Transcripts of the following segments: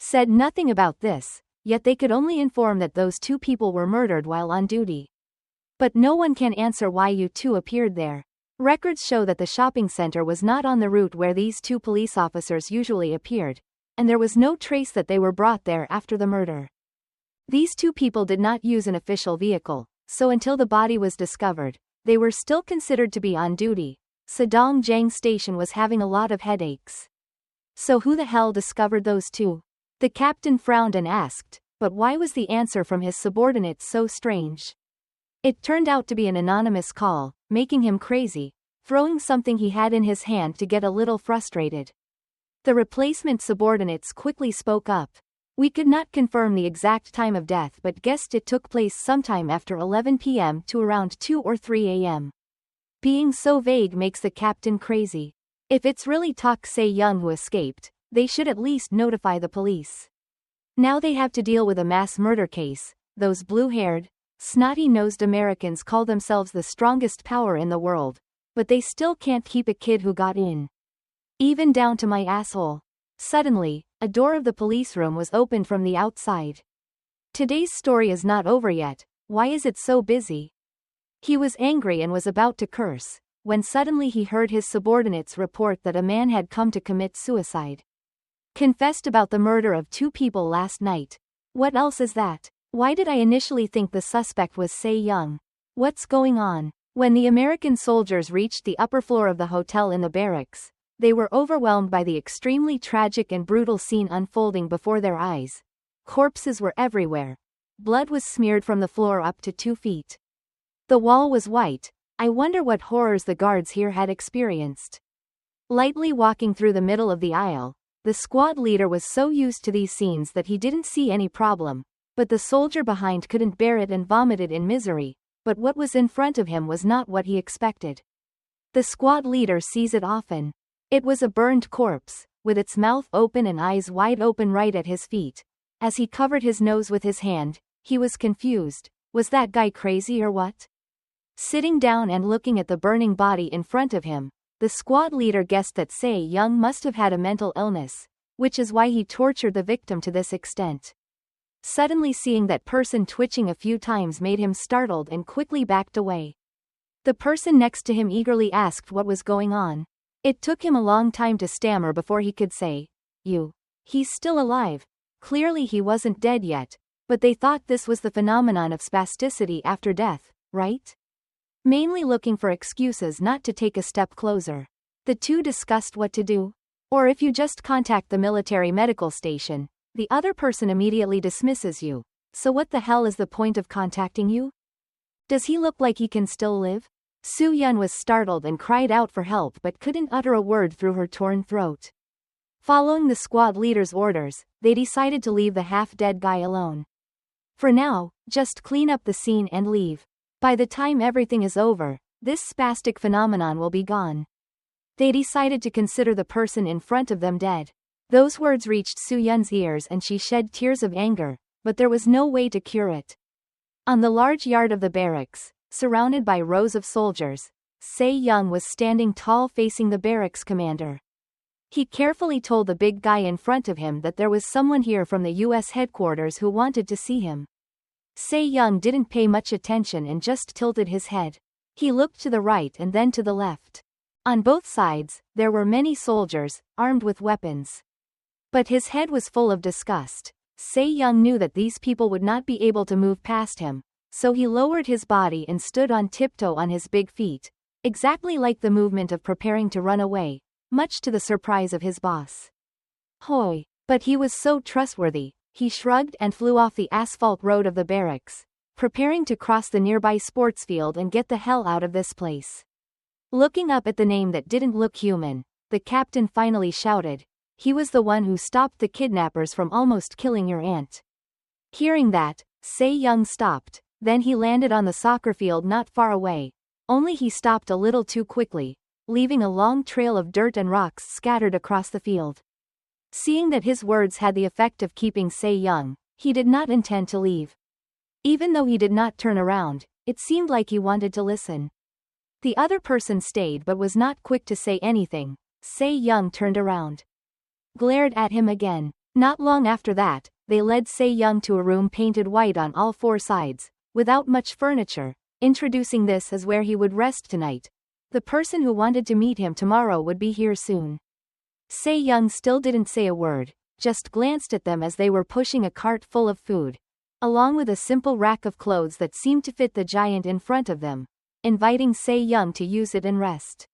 said nothing about this, yet they could only inform that those two people were murdered while on duty. But no one can answer why you two appeared there. Records show that the shopping center was not on the route where these two police officers usually appeared, and there was no trace that they were brought there after the murder. These two people did not use an official vehicle, so until the body was discovered, they were still considered to be on duty. Sadongjiang Station was having a lot of headaches. So who the hell discovered those two? The captain frowned and asked, but why was the answer from his subordinates so strange? It turned out to be an anonymous call, making him crazy, throwing something he had in his hand to get a little frustrated. The replacement subordinates quickly spoke up. We could not confirm the exact time of death but guessed it took place sometime after 11 p.m. to around 2 or 3 a.m. Being so vague makes the captain crazy. If it's really Tak Se-young who escaped, they should at least notify the police. Now they have to deal with a mass murder case. Those blue-haired, snotty-nosed Americans call themselves the strongest power in the world, but they still can't keep a kid who got in. Even down to my asshole. Suddenly, a door of the police room was opened from the outside. Today's story is not over yet. Why is it so busy? He was angry and was about to curse, when suddenly he heard his subordinates report that a man had come to commit suicide. Confessed about the murder of two people last night. What else is that? Why did I initially think the suspect was Se-young? What's going on? When the American soldiers reached the upper floor of the hotel in the barracks, they were overwhelmed by the extremely tragic and brutal scene unfolding before their eyes. Corpses were everywhere. Blood was smeared from the floor up to 2 feet. The wall was white. I wonder what horrors the guards here had experienced. Lightly walking through the middle of the aisle, the squad leader was so used to these scenes that he didn't see any problem, but the soldier behind couldn't bear it and vomited in misery, but what was in front of him was not what he expected. The squad leader sees it often. It was a burned corpse, with its mouth open and eyes wide open right at his feet. As he covered his nose with his hand, he was confused. Was that guy crazy or what? Sitting down and looking at the burning body in front of him, the squad leader guessed that Se-young must have had a mental illness, which is why he tortured the victim to this extent. Suddenly seeing that person twitching a few times made him startled and quickly backed away. The person next to him eagerly asked what was going on. It took him a long time to stammer before he could say, He's still alive. Clearly he wasn't dead yet, but they thought this was the phenomenon of spasticity after death, right? Mainly looking for excuses not to take a step closer. The two discussed what to do. Or if you just contact the military medical station, the other person immediately dismisses you. So what the hell is the point of contacting you? Does he look like he can still live? Su-yun was startled and cried out for help but couldn't utter a word through her torn throat. Following the squad leader's orders, they decided to leave the half-dead guy alone. For now, just clean up the scene and leave. By the time everything is over, this spastic phenomenon will be gone. They decided to consider the person in front of them dead. Those words reached Su-yun's ears and she shed tears of anger, but there was no way to cure it. On the large yard of the barracks, surrounded by rows of soldiers, Se-young was standing tall facing the barracks commander. He carefully told the big guy in front of him that there was someone here from the U.S. headquarters who wanted to see him. Se-young didn't pay much attention and just tilted his head. He looked to the right and then to the left. On both sides, there were many soldiers, armed with weapons. But his head was full of disgust. Se-young knew that these people would not be able to move past him, so he lowered his body and stood on tiptoe on his big feet, exactly like the movement of preparing to run away, much to the surprise of his boss. Hoi! But he was so trustworthy. He shrugged and flew off the asphalt road of the barracks, preparing to cross the nearby sports field and get the hell out of this place. Looking up at the name that didn't look human, the captain finally shouted, "He was the one who stopped the kidnappers from almost killing your aunt." Hearing that, Se-young stopped, then he landed on the soccer field not far away, only he stopped a little too quickly, leaving a long trail of dirt and rocks scattered across the field. Seeing that his words had the effect of keeping Se-young, he did not intend to leave. Even though he did not turn around, it seemed like he wanted to listen. The other person stayed but was not quick to say anything. Se-young turned around. Glared at him again. Not long after that, they led Se-young to a room painted white on all four sides, without much furniture, introducing this as where he would rest tonight. The person who wanted to meet him tomorrow would be here soon. Se-young still didn't say a word, just glanced at them as they were pushing a cart full of food, along with a simple rack of clothes that seemed to fit the giant in front of them, inviting Se-young to use it and rest.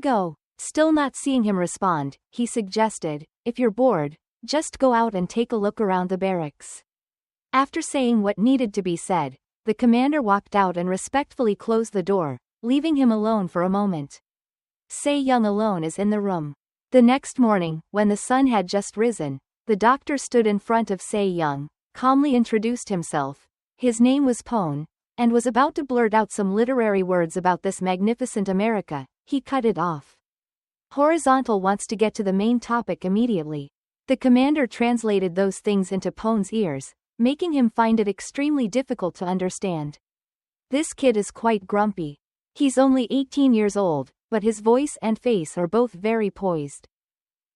Go. Still not seeing him respond, he suggested, if you're bored, just go out and take a look around the barracks. After saying what needed to be said, the commander walked out and respectfully closed the door, leaving him alone for a moment. Se-young alone is in the room. The next morning, when the sun had just risen, the doctor stood in front of Se-young, calmly introduced himself. His name was Pone, and was about to blurt out some literary words about this magnificent America. He cut it off. Horizontal wants to get to the main topic immediately. The commander translated those things into Pone's ears, making him find it extremely difficult to understand. This kid is quite grumpy. He's only 18 years old, but his voice and face are both very poised.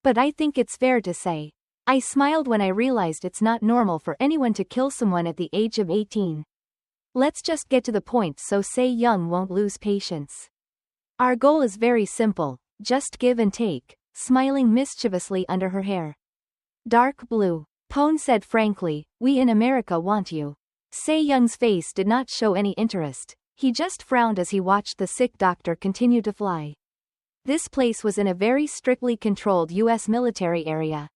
But I think it's fair to say, I smiled when I realized it's not normal for anyone to kill someone at the age of 18. Let's just get to the point so Se-young won't lose patience. Our goal is very simple, just give and take, smiling mischievously under her hair. Dark blue. Pone said frankly, we in America want you. Se-young's face did not show any interest, he just frowned as he watched the sick doctor continue to fly. This place was in a very strictly controlled US military area.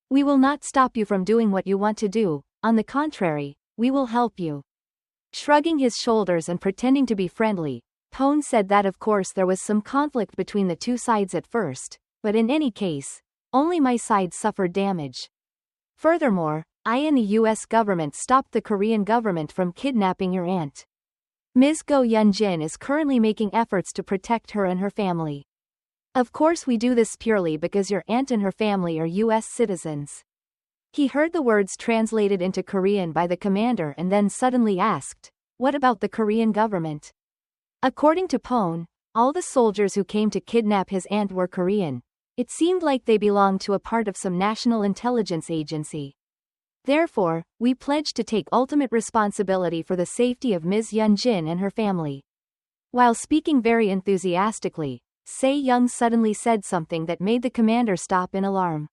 We will not stop you from doing what you want to do, on the contrary, we will help you. Shrugging his shoulders and pretending to be friendly, Pone said that of course there was some conflict between the two sides at first, but in any case, only my side suffered damage. Furthermore, I and the US government stopped the Korean government from kidnapping your aunt. Ms. Go Yun-jin is currently making efforts to protect her and her family. Of course we do this purely because your aunt and her family are US citizens. He heard the words translated into Korean by the commander and then suddenly asked, what about the Korean government? According to Pone, all the soldiers who came to kidnap his aunt were Korean. It seemed like they belonged to a part of some national intelligence agency. Therefore, we pledged to take ultimate responsibility for the safety of Ms. Yun-jin and her family. While speaking very enthusiastically, Se-young suddenly said something that made the commander stop in alarm.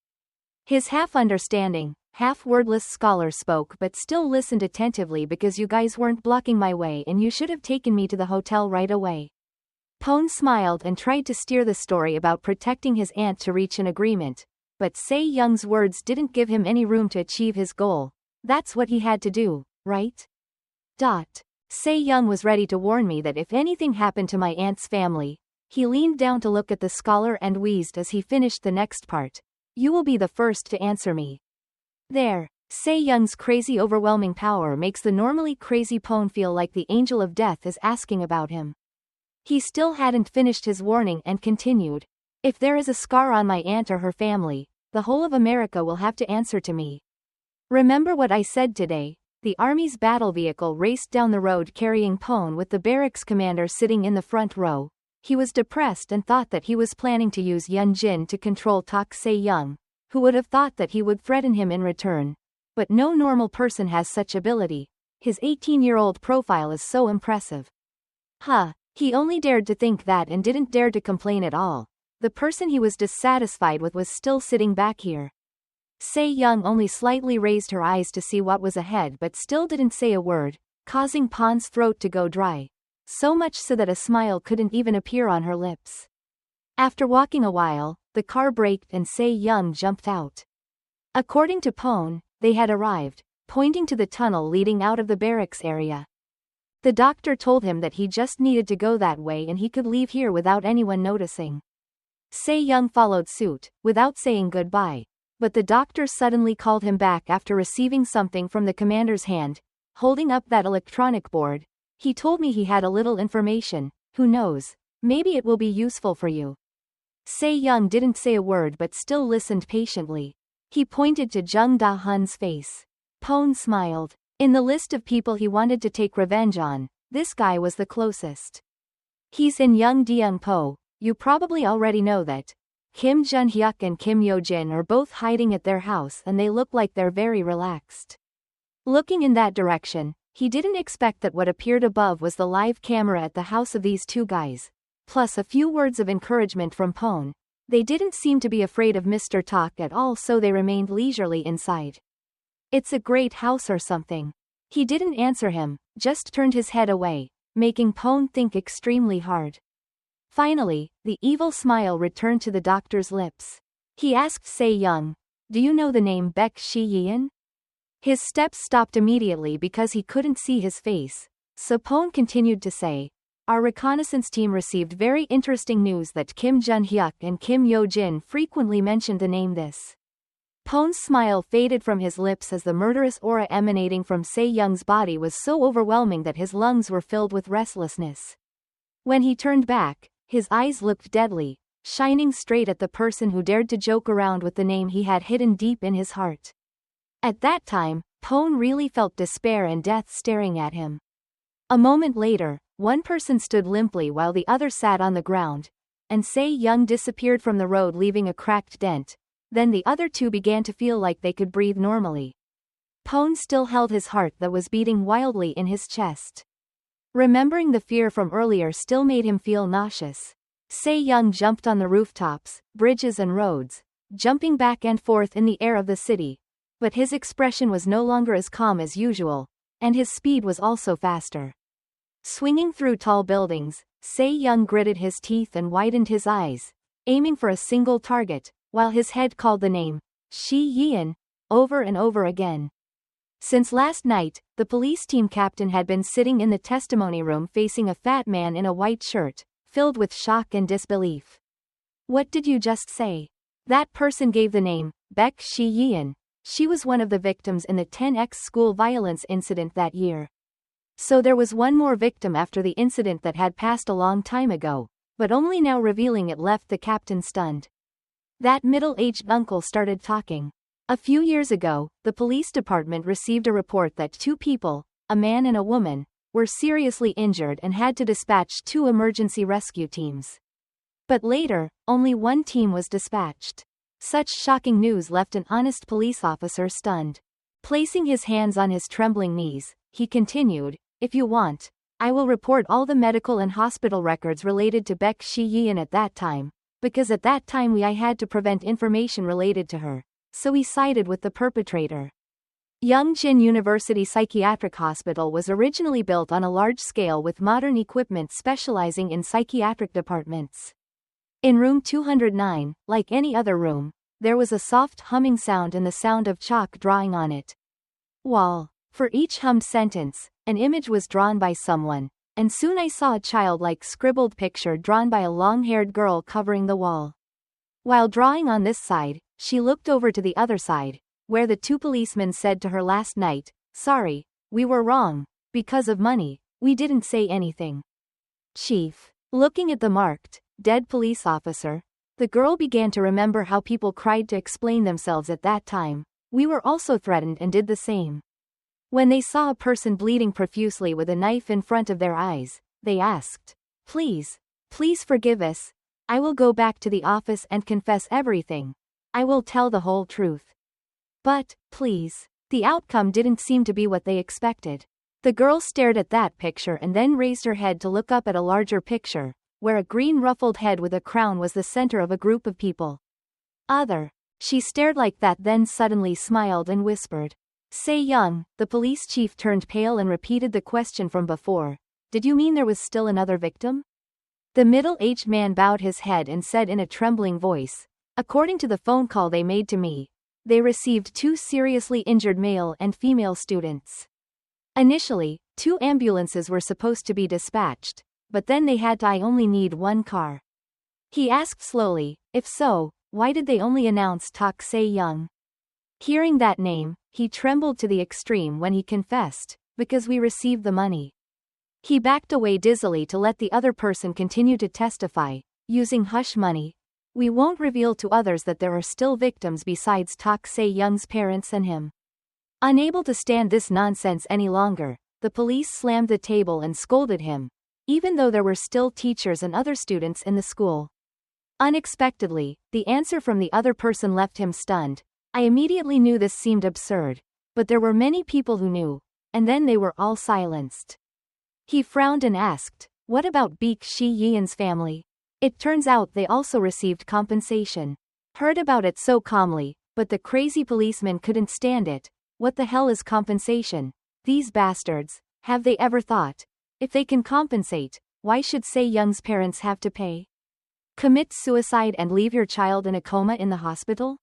His half-understanding, half-wordless scholar spoke but still listened attentively because you guys weren't blocking my way and you should have taken me to the hotel right away. Pone smiled and tried to steer the story about protecting his aunt to reach an agreement, but Se-young's words didn't give him any room to achieve his goal. That's what he had to do, right? Se-young was ready to warn me that if anything happened to my aunt's family. He leaned down to look at the scholar and wheezed as he finished the next part. You will be the first to answer me. There. Se-young's crazy overwhelming power makes the normally crazy Pone feel like the angel of death is asking about him. He still hadn't finished his warning and continued. If there is a scar on my aunt or her family, the whole of America will have to answer to me. Remember what I said today? The army's battle vehicle raced down the road carrying Pone with the barracks commander sitting in the front row. He was depressed and thought that he was planning to use Yun-jin to control Tak Se-young, who would have thought that he would threaten him in return. But no normal person has such ability. His 18-year-old profile is so impressive. He only dared to think that and didn't dare to complain at all. The person he was dissatisfied with was still sitting back here. Se-young only slightly raised her eyes to see what was ahead but still didn't say a word, causing Pon's throat to go dry. So much so that a smile couldn't even appear on her lips. After walking a while, the car braked and Se-young jumped out. According to Pone, they had arrived, pointing to the tunnel leading out of the barracks area. The doctor told him that he just needed to go that way and he could leave here without anyone noticing. Se-young followed suit, without saying goodbye. But the doctor suddenly called him back after receiving something from the commander's hand, holding up that electronic board. He told me he had a little information, who knows, maybe it will be useful for you. Se-young didn't say a word but still listened patiently. He pointed to Jung Da-hun's face. Pone smiled. In the list of people he wanted to take revenge on, this guy was the closest. He's in Young Deung Po, you probably already know that. Kim Jun-hyuk and Kim Yo-jin are both hiding at their house and they look like they're very relaxed. Looking in that direction, he didn't expect that what appeared above was the live camera at the house of these two guys, plus a few words of encouragement from Pon. They didn't seem to be afraid of Mr. Tak at all, so they remained leisurely inside. It's a great house or something. He didn't answer him, just turned his head away, making Pon think extremely hard. Finally, the evil smile returned to the doctor's lips. He asked Se-young, "Do you know the name Baek Shi-yeon?" His steps stopped immediately because he couldn't see his face, so Pon continued to say, "Our reconnaissance team received very interesting news that Kim Jun-hyuk and Kim Yo-jin frequently mentioned the name this." Pon's smile faded from his lips as the murderous aura emanating from Se-young's body was so overwhelming that his lungs were filled with restlessness. When he turned back, his eyes looked deadly, shining straight at the person who dared to joke around with the name he had hidden deep in his heart. At that time, Pon really felt despair and death staring at him. A moment later, one person stood limply while the other sat on the ground, and Se-young disappeared from the road leaving a cracked dent. Then the other two began to feel like they could breathe normally. Pon still held his heart that was beating wildly in his chest. Remembering the fear from earlier still made him feel nauseous. Se-young jumped on the rooftops, bridges and roads, jumping back and forth in the air of the city, but his expression was no longer as calm as usual, and his speed was also faster. Swinging through tall buildings, Se-young gritted his teeth and widened his eyes, aiming for a single target, while his head called the name, Shi-yeon, over and over again. Since last night, the police team captain had been sitting in the testimony room facing a fat man in a white shirt, filled with shock and disbelief. "What did you just say?" That person gave the name, Baek Shi-yeon. She was one of the victims in the 10X school violence incident that year. So there was one more victim after the incident that had passed a long time ago, but only now revealing it left the captain stunned. That middle-aged uncle started talking. A few years ago, the police department received a report that two people, a man and a woman, were seriously injured and had to dispatch 2 emergency rescue teams. But later, only one team was dispatched. Such shocking news left an honest police officer stunned. Placing his hands on his trembling knees, he continued, "If you want, I will report all the medical and hospital records related to Baek Shi-yeon at that time, because at that time I had to prevent information related to her. So he sided with the perpetrator." Yongjin University Psychiatric Hospital was originally built on a large scale with modern equipment specializing in psychiatric departments. In room 209, like any other room, there was a soft humming sound and the sound of chalk drawing on it. Wall. For each hummed sentence, an image was drawn by someone, and soon I saw a childlike scribbled picture drawn by a long-haired girl covering the wall. While drawing on this side, she looked over to the other side, where the 2 policemen said to her last night, "Sorry, we were wrong. Because of money, we didn't say anything." Chief. Looking at the marked, dead police officer, the girl began to remember how people cried to explain themselves at that time. "We were also threatened and did the same." When they saw a person bleeding profusely with a knife in front of their eyes, they asked, "Please, please forgive us. I will go back to the office and confess everything. I will tell the whole truth." But, please. The outcome didn't seem to be what they expected. The girl stared at that picture and then raised her head to look up at a larger picture, where a green ruffled head with a crown was the center of a group of people. "Other." She stared like that, then suddenly smiled and whispered, "Se-young." The police chief turned pale and repeated the question from before. "Did you mean there was still another victim?" The middle-aged man bowed his head and said in a trembling voice, "According to the phone call they made to me, they received 2 seriously injured male and female students. Initially, 2 ambulances were supposed to be dispatched, but then they had to I only need 1 car." He asked slowly, "If so, why did they only announce Tak Se-young?" Hearing that name, he trembled to the extreme when he confessed, "Because we received the money." He backed away dizzily to let the other person continue to testify, using hush money. "We won't reveal to others that there are still victims besides Tak Se-young's parents and him." Unable to stand this nonsense any longer, the police slammed the table and scolded him, even though there were still teachers and other students in the school. Unexpectedly, the answer from the other person left him stunned. I immediately knew this seemed absurd, but there were many people who knew, and then they were all silenced. He frowned and asked, "What about Baek Shi-yeon's family?" It turns out they also received compensation. Heard about it so calmly, but the crazy policeman couldn't stand it. What the hell is compensation? These bastards, have they ever thought? If they can compensate, why should Se-young's parents have to pay? Commit suicide and leave your child in a coma in the hospital?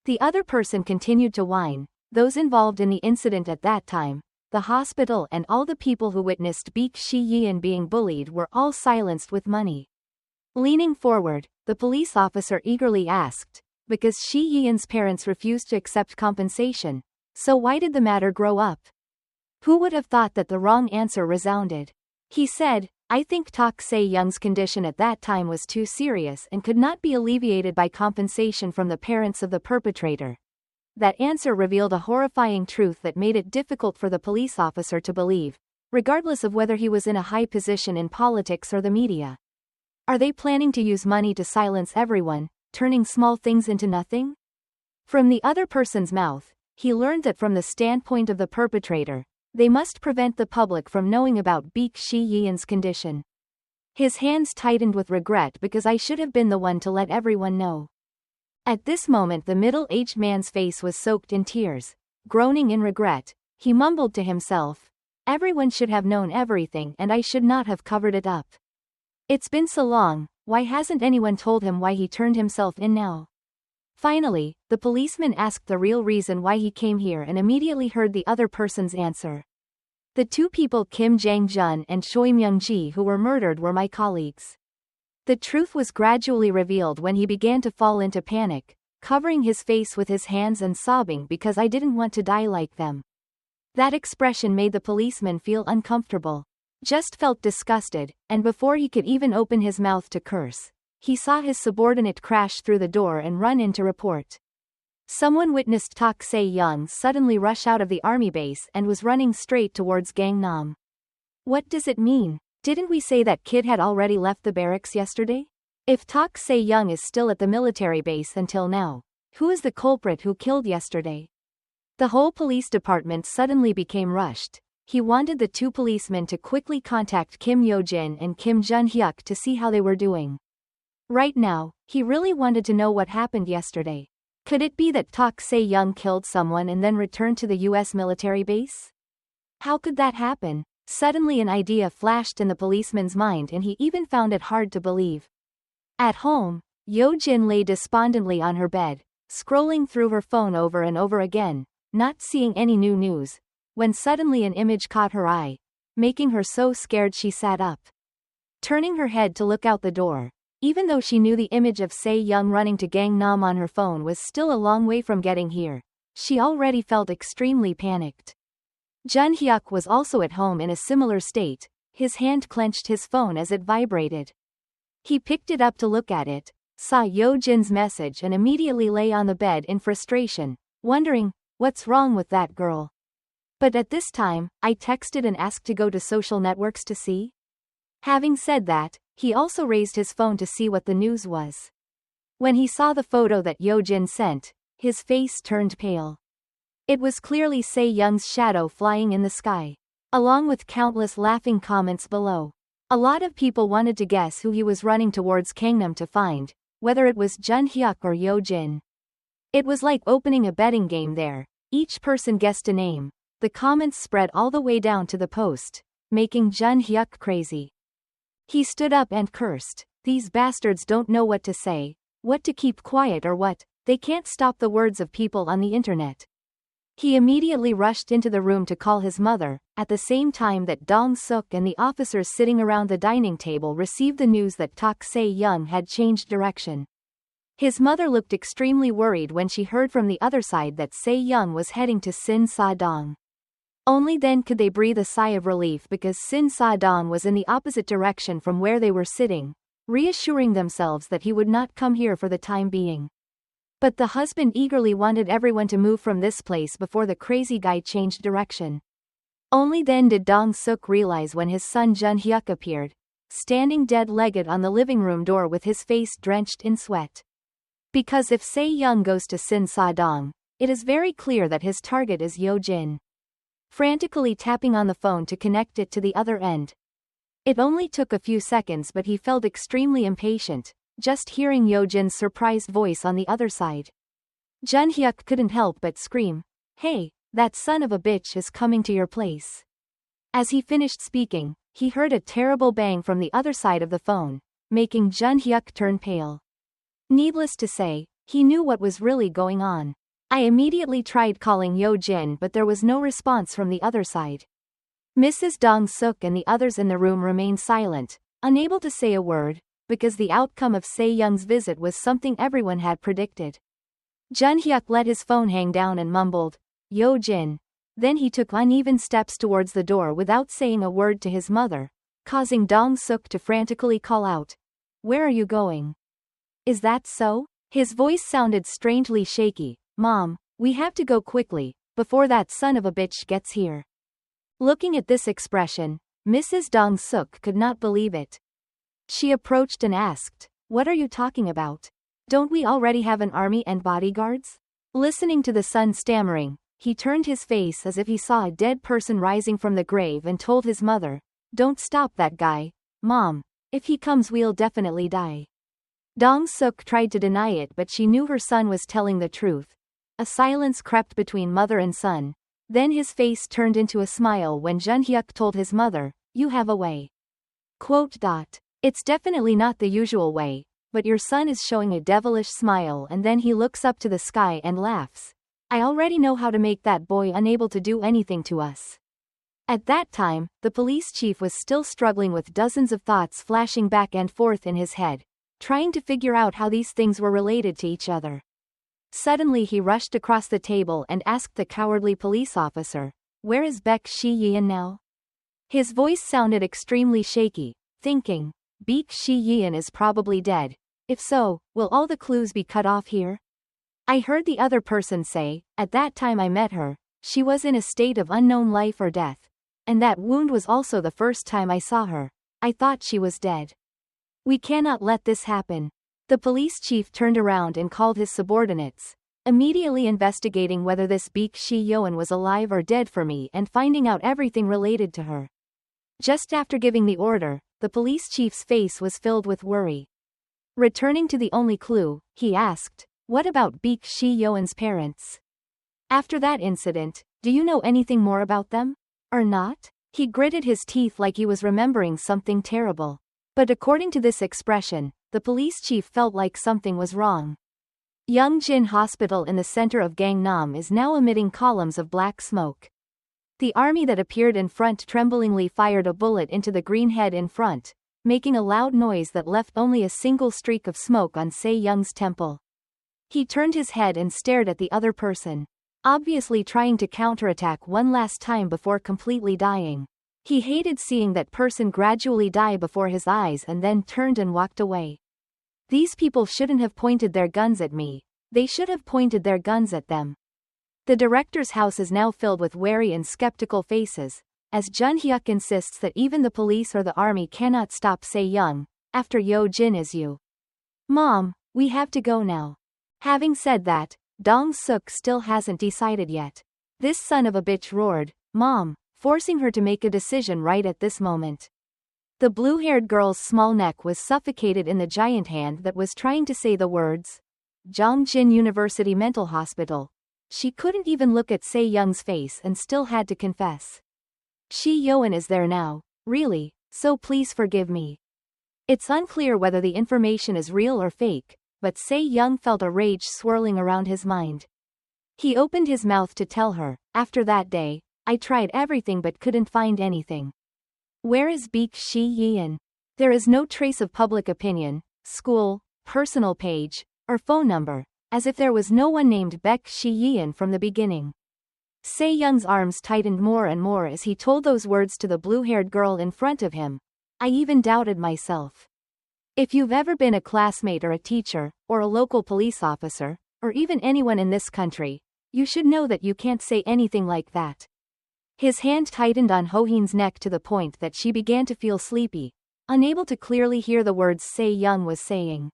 The other person continued to whine. Those involved in the incident at that time, the hospital and all the people who witnessed Baek Shi-yeon being bullied were all silenced with money. Leaning forward, the police officer eagerly asked, because Shi-yeon's parents refused to accept compensation, so why did the matter grow up? Who would have thought that the wrong answer resounded? He said, I think Tak Se-young's condition at that time was too serious and could not be alleviated by compensation from the parents of the perpetrator. That answer revealed a horrifying truth that made it difficult for the police officer to believe, regardless of whether he was in a high position in politics or the media. Are they planning to use money to silence everyone, turning small things into nothing? From the other person's mouth, he learned that from the standpoint of the perpetrator, they must prevent the public from knowing about Baek Shi-yeon's condition. His hands tightened with regret because I should have been the one to let everyone know. At this moment the middle-aged man's face was soaked in tears. Groaning in regret, he mumbled to himself, everyone should have known everything and I should not have covered it up. It's been so long, why hasn't anyone told him why he turned himself in now? Finally, the policeman asked the real reason why he came here and immediately heard the other person's answer. The two people Kim Jang-jun and Choi Myung-ji who were murdered were my colleagues. The truth was gradually revealed when he began to fall into panic, covering his face with his hands and sobbing because I didn't want to die like them. That expression made the policeman feel uncomfortable. Just felt disgusted, and before he could even open his mouth to curse, he saw his subordinate crash through the door and run in to report. Someone witnessed Tak Se-young suddenly rush out of the army base and was running straight towards Gangnam. What does it mean? Didn't we say that kid had already left the barracks yesterday? If Tak Se-young is still at the military base until now, who is the culprit who killed yesterday? The whole police department suddenly became rushed. He wanted the two policemen to quickly contact Kim Yo-jin and Kim Jun-hyuk to see how they were doing. Right now, he really wanted to know what happened yesterday. Could it be that Tak Se-young killed someone and then returned to the US military base? How could that happen? Suddenly an idea flashed in the policeman's mind and he even found it hard to believe. At home, Yo-jin lay despondently on her bed, scrolling through her phone over and over again, not seeing any new news, when suddenly an image caught her eye, making her so scared she sat up. Turning her head to look out the door, even though she knew the image of Se-young running to Gangnam on her phone was still a long way from getting here, she already felt extremely panicked. Jun-hyuk was also at home in a similar state, his hand clenched his phone as it vibrated. He picked it up to look at it, saw Yo-jin's message and immediately lay on the bed in frustration, wondering, what's wrong with that girl? But at this time, I texted and asked to go to social networks to see. Having said that, he also raised his phone to see what the news was. When he saw the photo that Yo-jin sent, his face turned pale. It was clearly Se-young's shadow flying in the sky, along with countless laughing comments below. A lot of people wanted to guess who he was running towards Gangnam to find, whether it was Jun-hyuk or Yo-jin. It was like opening a betting game there. Each person guessed a name. The comments spread all the way down to the post, making Jun-hyuk crazy. He stood up and cursed. These bastards don't know what to say, what to keep quiet or what, they can't stop the words of people on the internet. He immediately rushed into the room to call his mother, at the same time that Dong-suk and the officers sitting around the dining table received the news that Tak Se-young had changed direction. His mother looked extremely worried when she heard from the other side that Se-young was heading to Sin Sa-dong. Only then could they breathe a sigh of relief because Sin Sa-dong was in the opposite direction from where they were sitting, reassuring themselves that he would not come here for the time being. But the husband eagerly wanted everyone to move from this place before the crazy guy changed direction. Only then did Dong-suk realize when his son Jun-hyuk appeared. standing dead-legged on the living room door with his face drenched in sweat. Because if Se-young goes to Sin Sa-dong, it is very clear that his target is Yo-jin. Frantically tapping on the phone to connect it to the other end. It only took a few seconds, but he felt extremely impatient, just hearing Yo-jin's surprised voice on the other side. Jun-hyuk couldn't help but scream, "Hey, that son of a bitch is coming to your place." As he finished speaking, he heard a terrible bang from the other side of the phone, making Jun-hyuk turn pale. Needless to say, he knew what was really going on. I immediately tried calling Yo-jin, but there was no response from the other side. Mrs. Dong-suk and the others in the room remained silent, unable to say a word, because the outcome of Se-young's visit was something everyone had predicted. Jun-hyuk let his phone hang down and mumbled, "Yo-jin." Then he took uneven steps towards the door without saying a word to his mother, causing Dong-suk to frantically call out, "Where are you going?" "Is that so?" His voice sounded strangely shaky. "Mom, we have to go quickly, before that son of a bitch gets here." Looking at this expression, Mrs. Dong-suk could not believe it. She approached and asked, "What are you talking about? Don't we already have an army and bodyguards?" Listening to the son stammering, he turned his face as if he saw a dead person rising from the grave and told his mother, "Don't stop that guy, Mom. If he comes we'll definitely die." Dong-suk tried to deny it, but she knew her son was telling the truth. A silence crept between mother and son. Then his face turned into a smile when Jun-hyuk told his mother, "You have a way." "It's definitely not the usual way, but your son is showing a devilish smile," and then he looks up to the sky and laughs. "I already know how to make that boy unable to do anything to us." At that time, the police chief was still struggling with dozens of thoughts flashing back and forth in his head, trying to figure out how these things were related to each other. Suddenly he rushed across the table and asked the cowardly police officer, "Where is Baek Shi-yeon now?" His voice sounded extremely shaky, thinking, Baek Shi-yeon is probably dead. If so, will all the clues be cut off here? I heard the other person say, "At that time I met her, she was in a state of unknown life or death. And that wound was also the first time I saw her. I thought she was dead. We cannot let this happen." The police chief turned around and called his subordinates, immediately investigating whether this Baek Shi-yeon was alive or dead for me and finding out everything related to her. Just after giving the order, the police chief's face was filled with worry. Returning to the only clue, he asked, "What about Baek Shi-yeon's parents? After that incident, do you know anything more about them? Or not?" He gritted his teeth like he was remembering something terrible. But according to this expression, the police chief felt like something was wrong. Youngjin Hospital in the center of Gangnam is now emitting columns of black smoke. The army that appeared in front tremblingly fired a bullet into the green head in front, making a loud noise that left only a single streak of smoke on Se-young's temple. He turned his head and stared at the other person, obviously trying to counterattack one last time before completely dying. He hated seeing that person gradually die before his eyes and then turned and walked away. These people shouldn't have pointed their guns at me, they should have pointed their guns at them. The director's house is now filled with wary and skeptical faces, as Jun-hyuk insists that even the police or the army cannot stop Se-young, after Yo-jin is you. "Mom, we have to go now." Having said that, Dong-suk still hasn't decided yet. This son of a bitch roared, "Mom," forcing her to make a decision right at this moment. The blue-haired girl's small neck was suffocated in the giant hand that was trying to say the words, "Jongjin University Mental Hospital." She couldn't even look at Se-young's face and still had to confess. "Shi-yeon is there now, really, so please forgive me." It's unclear whether the information is real or fake, but Se-young felt a rage swirling around his mind. He opened his mouth to tell her, "After that day, I tried everything but couldn't find anything. Where is Baek Shi-yeon? There is no trace of public opinion, school, personal page, or phone number, as if there was no one named Baek Shi-yeon from the beginning." Se-young's arms tightened more and more as he told those words to the blue-haired girl in front of him. "I even doubted myself." If you've ever been a classmate or a teacher, or a local police officer, or even anyone in this country, you should know that you can't say anything like that. His hand tightened on Ho-heen's neck to the point that she began to feel sleepy, unable to clearly hear the words Se-young was saying.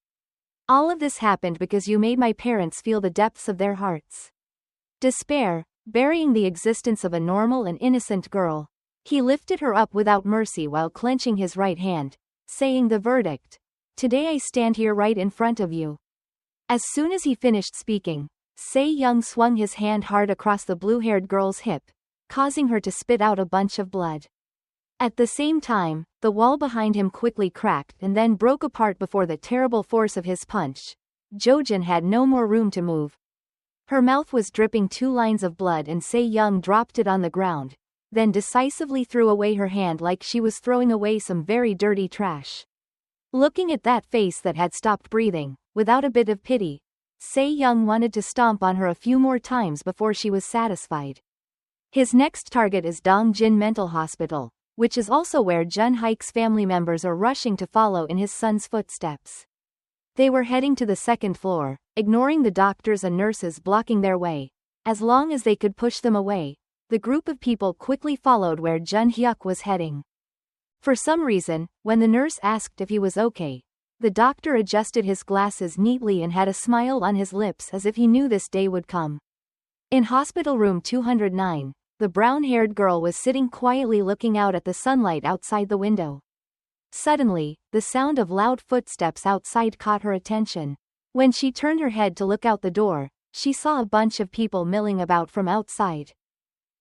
All of this happened because you made my parents feel the depths of their hearts. Despair, burying the existence of a normal and innocent girl. He lifted her up without mercy while clenching his right hand, saying the verdict. Today I stand here right in front of you. As soon as he finished speaking, Se-young swung his hand hard across the blue-haired girl's hip, causing her to spit out a bunch of blood. At the same time, the wall behind him quickly cracked and then broke apart before the terrible force of his punch. Jojin had no more room to move. Her mouth was dripping 2 lines of blood and Se-young dropped it on the ground, then decisively threw away her hand like she was throwing away some very dirty trash. Looking at that face that had stopped breathing, without a bit of pity, Se-young wanted to stomp on her a few more times before she was satisfied. His next target is Dongjin Mental Hospital, which is also where Jun Haik's family members are rushing to follow in his son's footsteps. They were heading to the 2nd floor, ignoring the doctors and nurses blocking their way. As long as they could push them away, the group of people quickly followed where Jun Hyuk was heading. For some reason, when the nurse asked if he was okay, the doctor adjusted his glasses neatly and had a smile on his lips as if he knew this day would come. In hospital room 209, the brown-haired girl was sitting quietly looking out at the sunlight outside the window. Suddenly, the sound of loud footsteps outside caught her attention. When she turned her head to look out the door, she saw a bunch of people milling about from outside.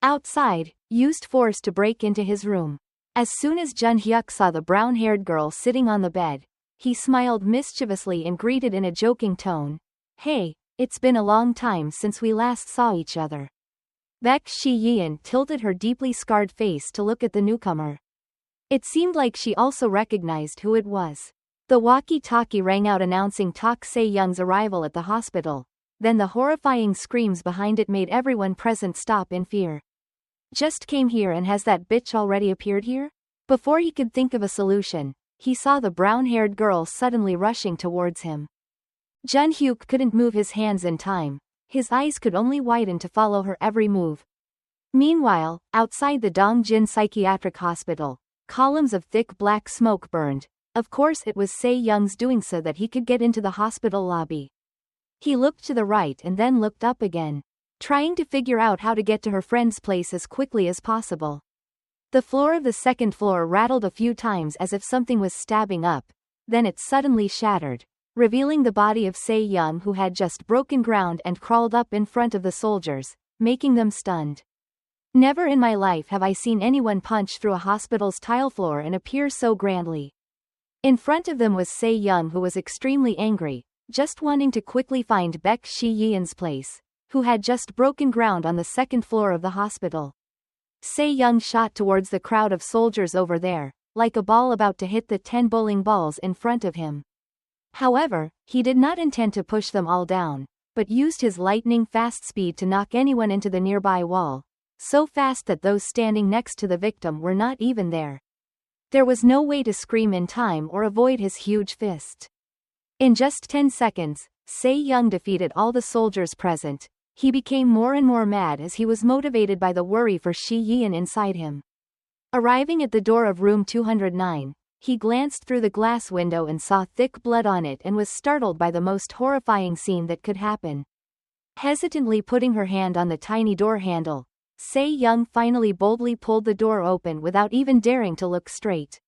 Outside, used force to break into his room. As soon as Jun Hyuk saw the brown-haired girl sitting on the bed, he smiled mischievously and greeted in a joking tone. Hey, it's been a long time since we last saw each other. Baek Shi-yeon tilted her deeply scarred face to look at the newcomer. It seemed like she also recognized who it was. The walkie-talkie rang out announcing Tak Se-young's arrival at the hospital, then the horrifying screams behind it made everyone present stop in fear. Just came here and has that bitch already appeared here? Before he could think of a solution, he saw the brown-haired girl suddenly rushing towards him. Jun Hyuk couldn't move his hands in time. His eyes could only widen to follow her every move. Meanwhile, outside the Dongjin Psychiatric Hospital, columns of thick black smoke burned. Of course it was Se-young's doing so that he could get into the hospital lobby. He looked to the right and then looked up again, trying to figure out how to get to her friend's place as quickly as possible. The floor of the 2nd floor rattled a few times as if something was stabbing up, then it suddenly shattered, revealing the body of Se-young who had just broken ground and crawled up in front of the soldiers, making them stunned. Never in my life have I seen anyone punch through a hospital's tile floor and appear so grandly. In front of them was Se-young who was extremely angry, just wanting to quickly find Baek Shi-yeon's place, who had just broken ground on the 2nd floor of the hospital. Se-young shot towards the crowd of soldiers over there, like a ball about to hit the 10 bowling balls in front of him. However, he did not intend to push them all down, but used his lightning-fast speed to knock anyone into the nearby wall, so fast that those standing next to the victim were not even there. There was no way to scream in time or avoid his huge fist. In just 10 seconds, Se-young defeated all the soldiers present. He became more and more mad as he was motivated by the worry for Shi-yeon inside him. Arriving at the door of room 209, he glanced through the glass window and saw thick blood on it and was startled by the most horrifying scene that could happen. Hesitantly putting her hand on the tiny door handle, Se-young finally boldly pulled the door open without even daring to look straight.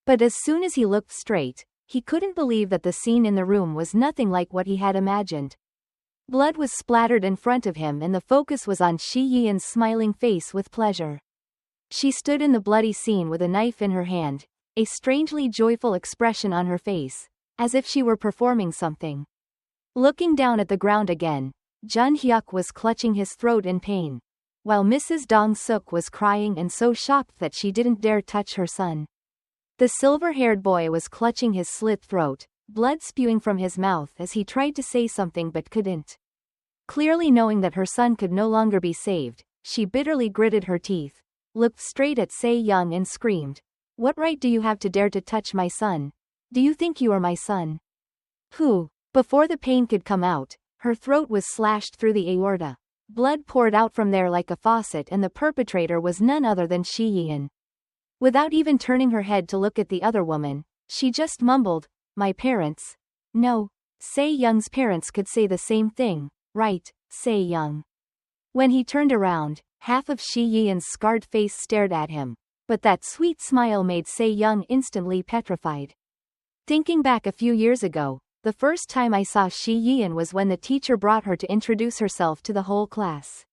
But as soon as he looked straight, he couldn't believe that the scene in the room was nothing like what he had imagined. Blood was splattered in front of him and the focus was on Shi-yeon's smiling face with pleasure. She stood in the bloody scene with a knife in her hand, a strangely joyful expression on her face, as if she were performing something. Looking down at the ground again, Jun Hyuk was clutching his throat in pain, while Mrs. Dong-suk was crying and so shocked that she didn't dare touch her son. The silver-haired boy was clutching his slit throat, blood spewing from his mouth as he tried to say something but couldn't. Clearly knowing that her son could no longer be saved, she bitterly gritted her teeth, looked straight at Se-young and screamed, "What right do you have to dare to touch my son? Do you think you are my son?" Who? Before the pain could come out, her throat was slashed through the aorta. Blood poured out from there like a faucet and the perpetrator was none other than Shi-yeon. Without even turning her head to look at the other woman, she just mumbled, "My parents." No. Se-young's parents could say the same thing, right, Se-young? When he turned around, half of Shi-yeon's scarred face stared at him, but that sweet smile made Se-young instantly petrified. Thinking back a few years ago, the first time I saw Shi-yeon was when the teacher brought her to introduce herself to the whole class.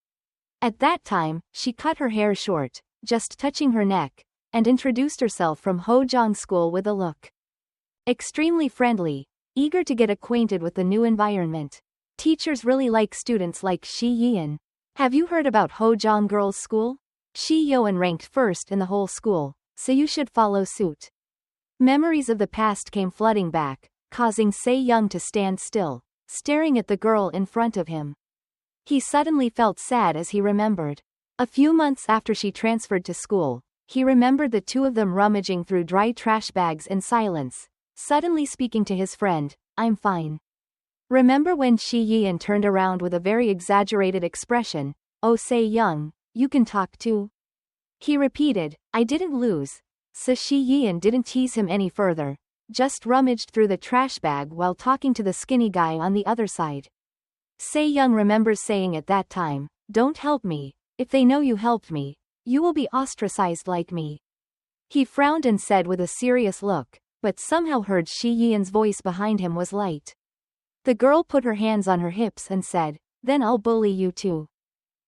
At that time, she cut her hair short, just touching her neck, and introduced herself from Hojong School with a look extremely friendly, eager to get acquainted with the new environment. Teachers really like students like Shi-yeon. Have you heard about Hojong Girls' School? Shi-yeon ranked first in the whole school, so you should follow suit. Memories of the past came flooding back, causing Se-young to stand still, staring at the girl in front of him. He suddenly felt sad as he remembered. A few months after she transferred to school, he remembered the two of them rummaging through dry trash bags in silence, suddenly speaking to his friend, "I'm fine." Remember when Shi-yeon turned around with a very exaggerated expression, "Oh Se-young, you can talk too?" He repeated, "I didn't lose." So Shi-yeon didn't tease him any further, just rummaged through the trash bag while talking to the skinny guy on the other side. Se-young remembers saying at that time, "Don't help me. If they know you helped me, you will be ostracized like me." He frowned and said with a serious look, but somehow heard Shi-yeon's voice behind him was light. The girl put her hands on her hips and said, "Then I'll bully you too.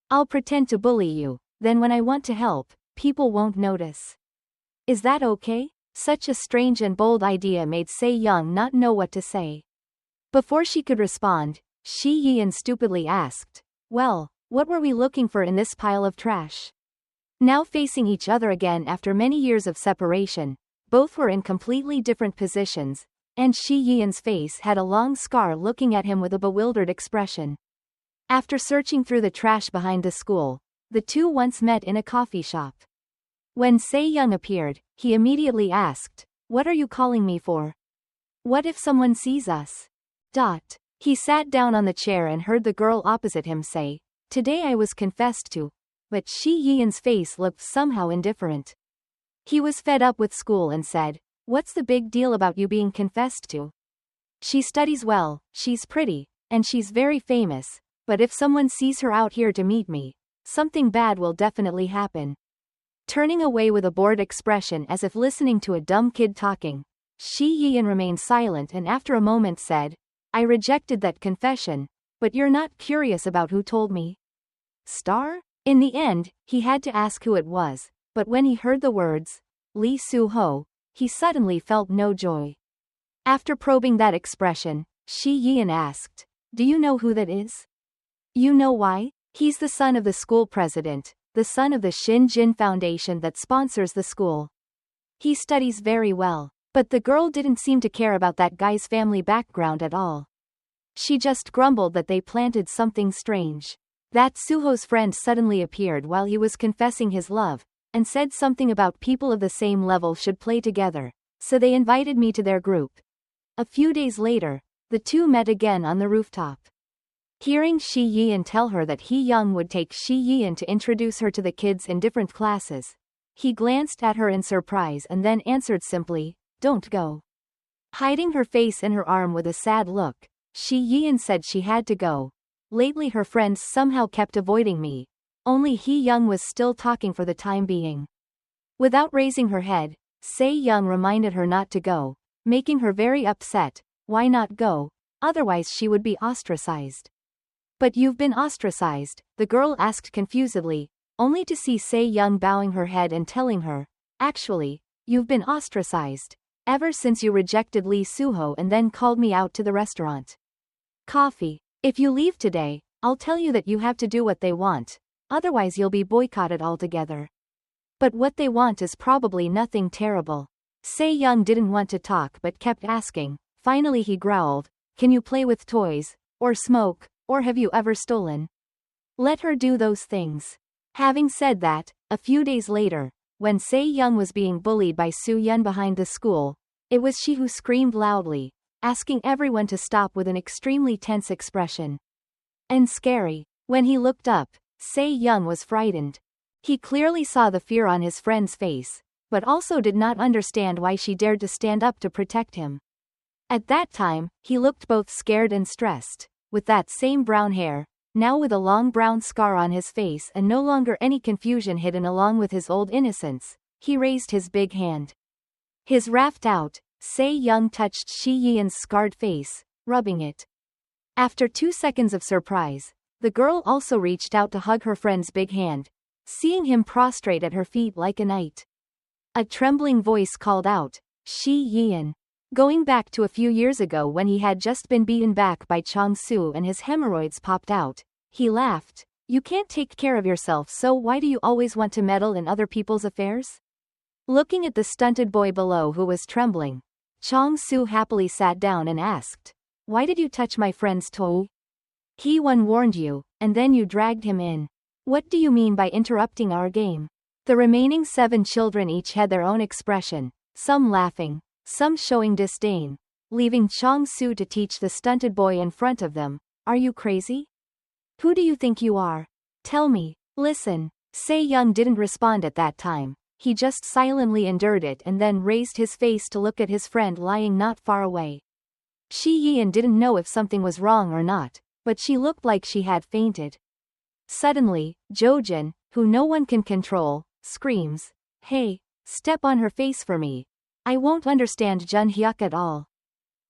I'll pretend to bully you, then when I want to help, people won't notice. Is that okay?" Such a strange and bold idea made Se-young not know what to say. Before she could respond, Shi-yeon stupidly asked, "Well, what were we looking for in this pile of trash?" Now facing each other again after many years of separation, both were in completely different positions, and Shi-yeon's face had a long scar looking at him with a bewildered expression. After searching through the trash behind the school, the two once met in a coffee shop. When Se-young appeared, he immediately asked, "What are you calling me for? What if someone sees us?" He sat down on the chair and heard the girl opposite him say, "Today I was confessed to," but Shi-yeon's face looked somehow indifferent. He was fed up with school and said, "What's the big deal about you being confessed to? She studies well, she's pretty, and she's very famous, but if someone sees her out here to meet me, something bad will definitely happen." Turning away with a bored expression as if listening to a dumb kid talking, Shi-yeon remained silent and after a moment said, "I rejected that confession, but you're not curious about who told me?" Star? In the end, he had to ask who it was, but when he heard the words, Lee Soo-ho, he suddenly felt no joy. After probing that expression, Shi-yeon asked, "Do you know who that is?" "You know why? He's the son of the school president, the son of the Shin Jin Foundation that sponsors the school. He studies very well." But the girl didn't seem to care about that guy's family background at all. She just grumbled that they planted something strange. That Suho's friend suddenly appeared while he was confessing his love, and said something about people of the same level should play together, so they invited me to their group. A few days later, the two met again on the rooftop. Hearing Shi-yeon tell her that Hee-young would take Shi-yeon to introduce her to the kids in different classes, he glanced at her in surprise and then answered simply, "Don't go." Hiding her face in her arm with a sad look, Shi-yeon said she had to go. "Lately her friends somehow kept avoiding me. Only Hee-young was still talking for the time being." Without raising her head, Se-young reminded her not to go, making her very upset. Why not go? Otherwise she would be ostracized. "But you've been ostracized," the girl asked confusedly, only to see Se-young bowing her head and telling her, "Actually, you've been ostracized ever since you rejected Lee Soo-ho and then called me out to the restaurant. Coffee. If you leave today, I'll tell you that you have to do what they want, otherwise you'll be boycotted altogether." But what they want is probably nothing terrible. Se-young didn't want to talk but kept asking. Finally he growled, "Can you play with toys, or smoke, or have you ever stolen? Let her do those things." Having said that, a few days later, when Se-young was being bullied by Soo-yeon behind the school, it was she who screamed loudly, asking everyone to stop with an extremely tense expression. And scary. When he looked up, Se-young was frightened. He clearly saw the fear on his friend's face, but also did not understand why she dared to stand up to protect him. At that time, he looked both scared and stressed, with that same brown hair, now with a long brown scar on his face and no longer any confusion hidden along with his old innocence. He raised his big hand. His raft out, Se-young touched Shi-yeon's scarred face, rubbing it. After 2 seconds of surprise, the girl also reached out to hug her friend's big hand, seeing him prostrate at her feet like a knight. A trembling voice called out, Shi-yeon. Going back to a few years ago when he had just been beaten back by Chong-soo and his hemorrhoids popped out, he laughed. You can't take care of yourself, so why do you always want to meddle in other people's affairs? Looking at the stunted boy below who was trembling, Chong-soo happily sat down and asked, Why did you touch my friend's toe? He-won warned you, and then you dragged him in. What do you mean by interrupting our game? The remaining 7 children each had their own expression, some laughing, some showing disdain, leaving Chong-soo to teach the stunted boy in front of them. Are you crazy? Who do you think you are? Tell me. Listen. Se-young didn't respond at that time. He just silently endured it and then raised his face to look at his friend lying not far away. Shi-yeon didn't know if something was wrong or not, but she looked like she had fainted. Suddenly, Jo-jin, who no one can control, screams, Hey, step on her face for me. I won't understand Jun-hyuk at all.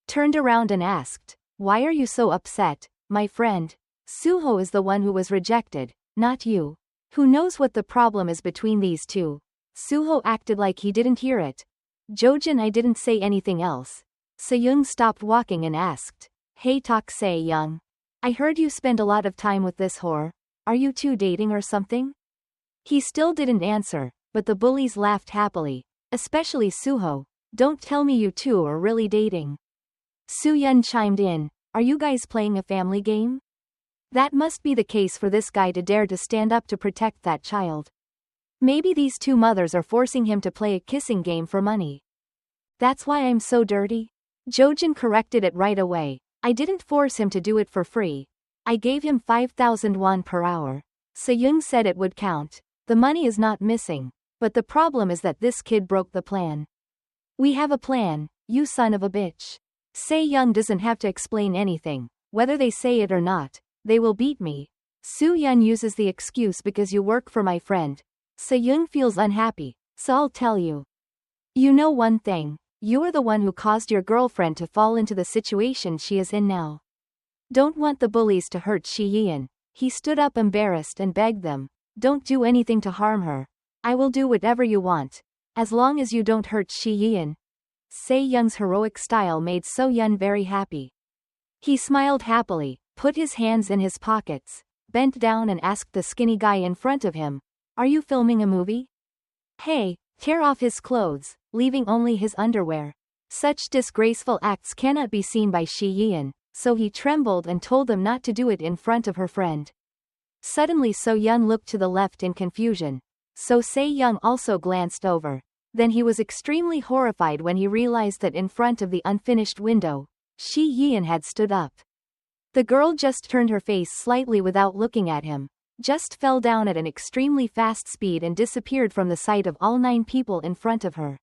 Turned around and asked, Why are you so upset, my friend? Suho is the one who was rejected, not you. Who knows what the problem is between these two? Suho acted like he didn't hear it. Jo-jin, I didn't say anything else. Se-young stopped walking and asked, Hey talk Se-young. I heard you spend a lot of time with this whore. Are you two dating or something? He still didn't answer, but the bullies laughed happily. Especially Suho. Don't tell me you two are really dating. Soo-yeon chimed in, Are you guys playing a family game? That must be the case for this guy to dare to stand up to protect that child. Maybe these two mothers are forcing him to play a kissing game for money. That's why I'm so dirty? Jo-jin corrected it right away. I didn't force him to do it for free. I gave him 5,000 won per hour. Se-young said it would count. The money is not missing. But the problem is that this kid broke the plan. We have a plan, you son of a bitch. Se-young doesn't have to explain anything. Whether they say it or not, they will beat me. Soo-yeon uses the excuse because you work for my friend. Se-young feels unhappy, so I'll tell you. You know one thing, you are the one who caused your girlfriend to fall into the situation she is in now. Don't want the bullies to hurt Shi-yeon. He stood up embarrassed and begged them, Don't do anything to harm her. I will do whatever you want, as long as you don't hurt Shi-yeon. Se-young's heroic style made So-yeon very happy. He smiled happily, put his hands in his pockets, bent down and asked the skinny guy in front of him, Are you filming a movie? Hey, tear off his clothes, leaving only his underwear. Such disgraceful acts cannot be seen by Shi-yeon, so he trembled and told them not to do it in front of her friend. Suddenly So-yeon looked to the left in confusion. So Se-young also glanced over. Then he was extremely horrified when he realized that in front of the unfinished window, Shi-yeon had stood up. The girl just turned her face slightly without looking at him, just fell down at an extremely fast speed and disappeared from the sight of all 9 people in front of her.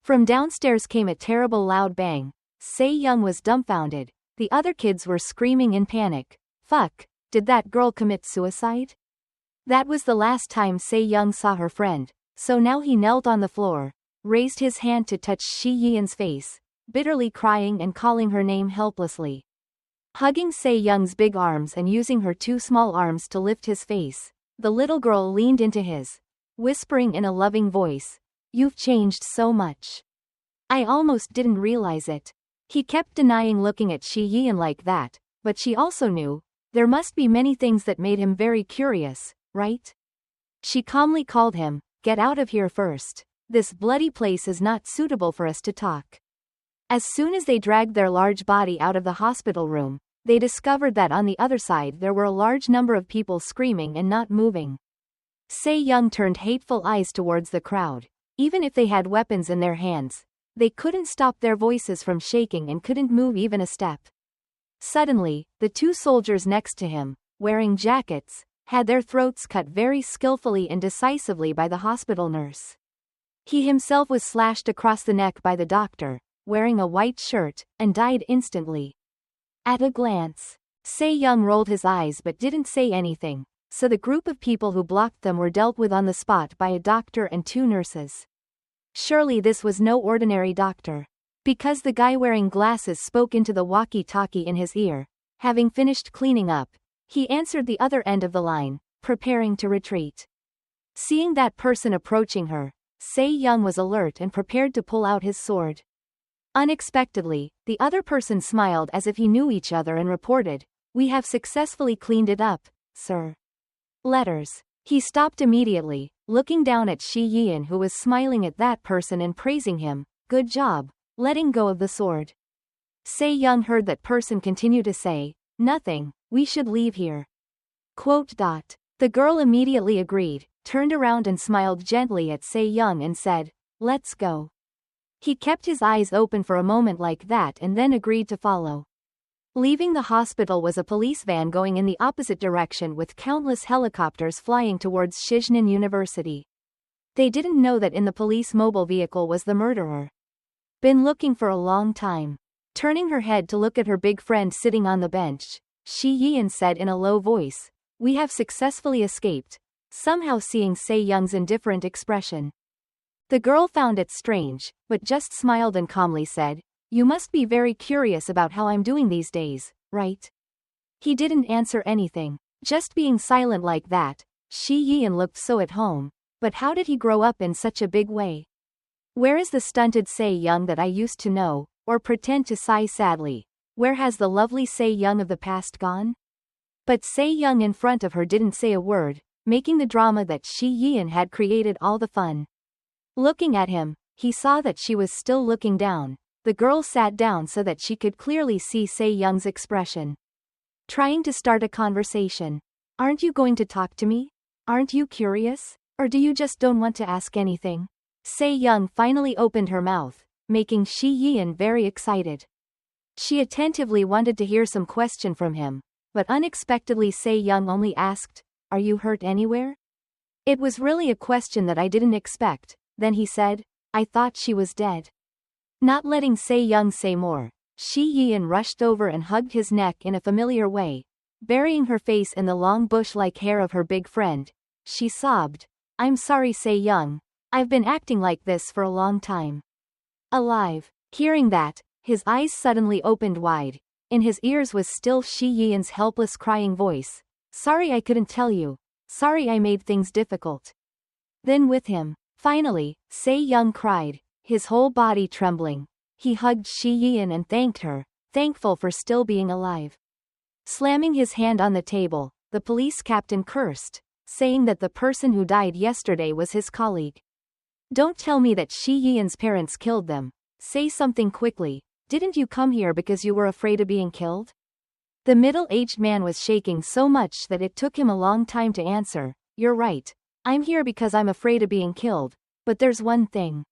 From downstairs came a terrible loud bang. Se-young was dumbfounded. The other kids were screaming in panic. Fuck, did that girl commit suicide? That was the last time Se-young saw her friend, so now he knelt on the floor, raised his hand to touch Shi-yeon's face, bitterly crying and calling her name helplessly. Hugging Se-young's big arms and using her 2 small arms to lift his face, the little girl leaned into his, whispering in a loving voice, You've changed so much. I almost didn't realize it. He kept denying looking at Shi-yeon like that, but she also knew, there must be many things that made him very curious, right? She calmly called him, Get out of here first. This bloody place is not suitable for us to talk. As soon as they dragged their large body out of the hospital room, they discovered that on the other side there were a large number of people screaming and not moving. Se-young turned hateful eyes towards the crowd. Even if they had weapons in their hands, they couldn't stop their voices from shaking and couldn't move even a step. Suddenly, the 2 soldiers next to him, wearing jackets, had their throats cut very skillfully and decisively by the hospital nurse. He himself was slashed across the neck by the doctor, wearing a white shirt, and died instantly. At a glance, Se-young rolled his eyes but didn't say anything, so the group of people who blocked them were dealt with on the spot by a doctor and 2 nurses. Surely this was no ordinary doctor. Because the guy wearing glasses spoke into the walkie-talkie in his ear, having finished cleaning up, he answered the other end of the line, preparing to retreat. Seeing that person approaching her, Se-young was alert and prepared to pull out his sword. Unexpectedly, the other person smiled as if he knew each other and reported, "We have successfully cleaned it up, sir." Letters. He stopped immediately, looking down at Shi Yian who was smiling at that person and praising him. "Good job," letting go of the sword. Se-young heard that person continue to say, "Nothing, we should leave here." The girl immediately agreed, turned around and smiled gently at Se-young and said, "Let's go." He kept his eyes open for a moment like that and then agreed to follow. Leaving the hospital was a police van going in the opposite direction with countless helicopters flying towards Shiznan University. They didn't know that in the police mobile vehicle was the murderer. Been looking for a long time. Turning her head to look at her big friend sitting on the bench, Shi Yian said in a low voice, "We have successfully escaped," somehow seeing Se-young's indifferent expression. The girl found it strange, but just smiled and calmly said, "You must be very curious about how I'm doing these days, right?" He didn't answer anything, just being silent like that. Shi Yian looked so at home, but how did he grow up in such a big way? Where is the stunted Se-young that I used to know, or pretend to sigh sadly? Where has the lovely Se-young of the past gone? But Se-young in front of her didn't say a word, making the drama that Shi Yian had created all the fun. Looking at him, he saw that she was still looking down. The girl sat down so that she could clearly see Se-young's expression. Trying to start a conversation. "Aren't you going to talk to me? Aren't you curious? Or do you just don't want to ask anything?" Se-young finally opened her mouth, making Shi Yian very excited. She attentively wanted to hear some question from him, but unexpectedly Se-young only asked, "Are you hurt anywhere?" It was really a question that I didn't expect. Then he said, "I thought she was dead." Not letting Se-young say more, Shi Yian rushed over and hugged his neck in a familiar way, burying her face in the long bush-like hair of her big friend. She sobbed, "I'm sorry Se-young, I've been acting like this for a long time." Alive. Hearing that, his eyes suddenly opened wide. In his ears was still Shi Yian's helpless crying voice. "Sorry I couldn't tell you. Sorry I made things difficult." Then with him, finally, Se-young cried, his whole body trembling. He hugged Shi Yian and thanked her, thankful for still being alive. Slamming his hand on the table, the police captain cursed, saying that the person who died yesterday was his colleague. "Don't tell me that Shi Yian's parents killed them. Say something quickly. Didn't you come here because you were afraid of being killed?" The middle-aged man was shaking so much that it took him a long time to answer. "You're right. I'm here because I'm afraid of being killed, but there's one thing."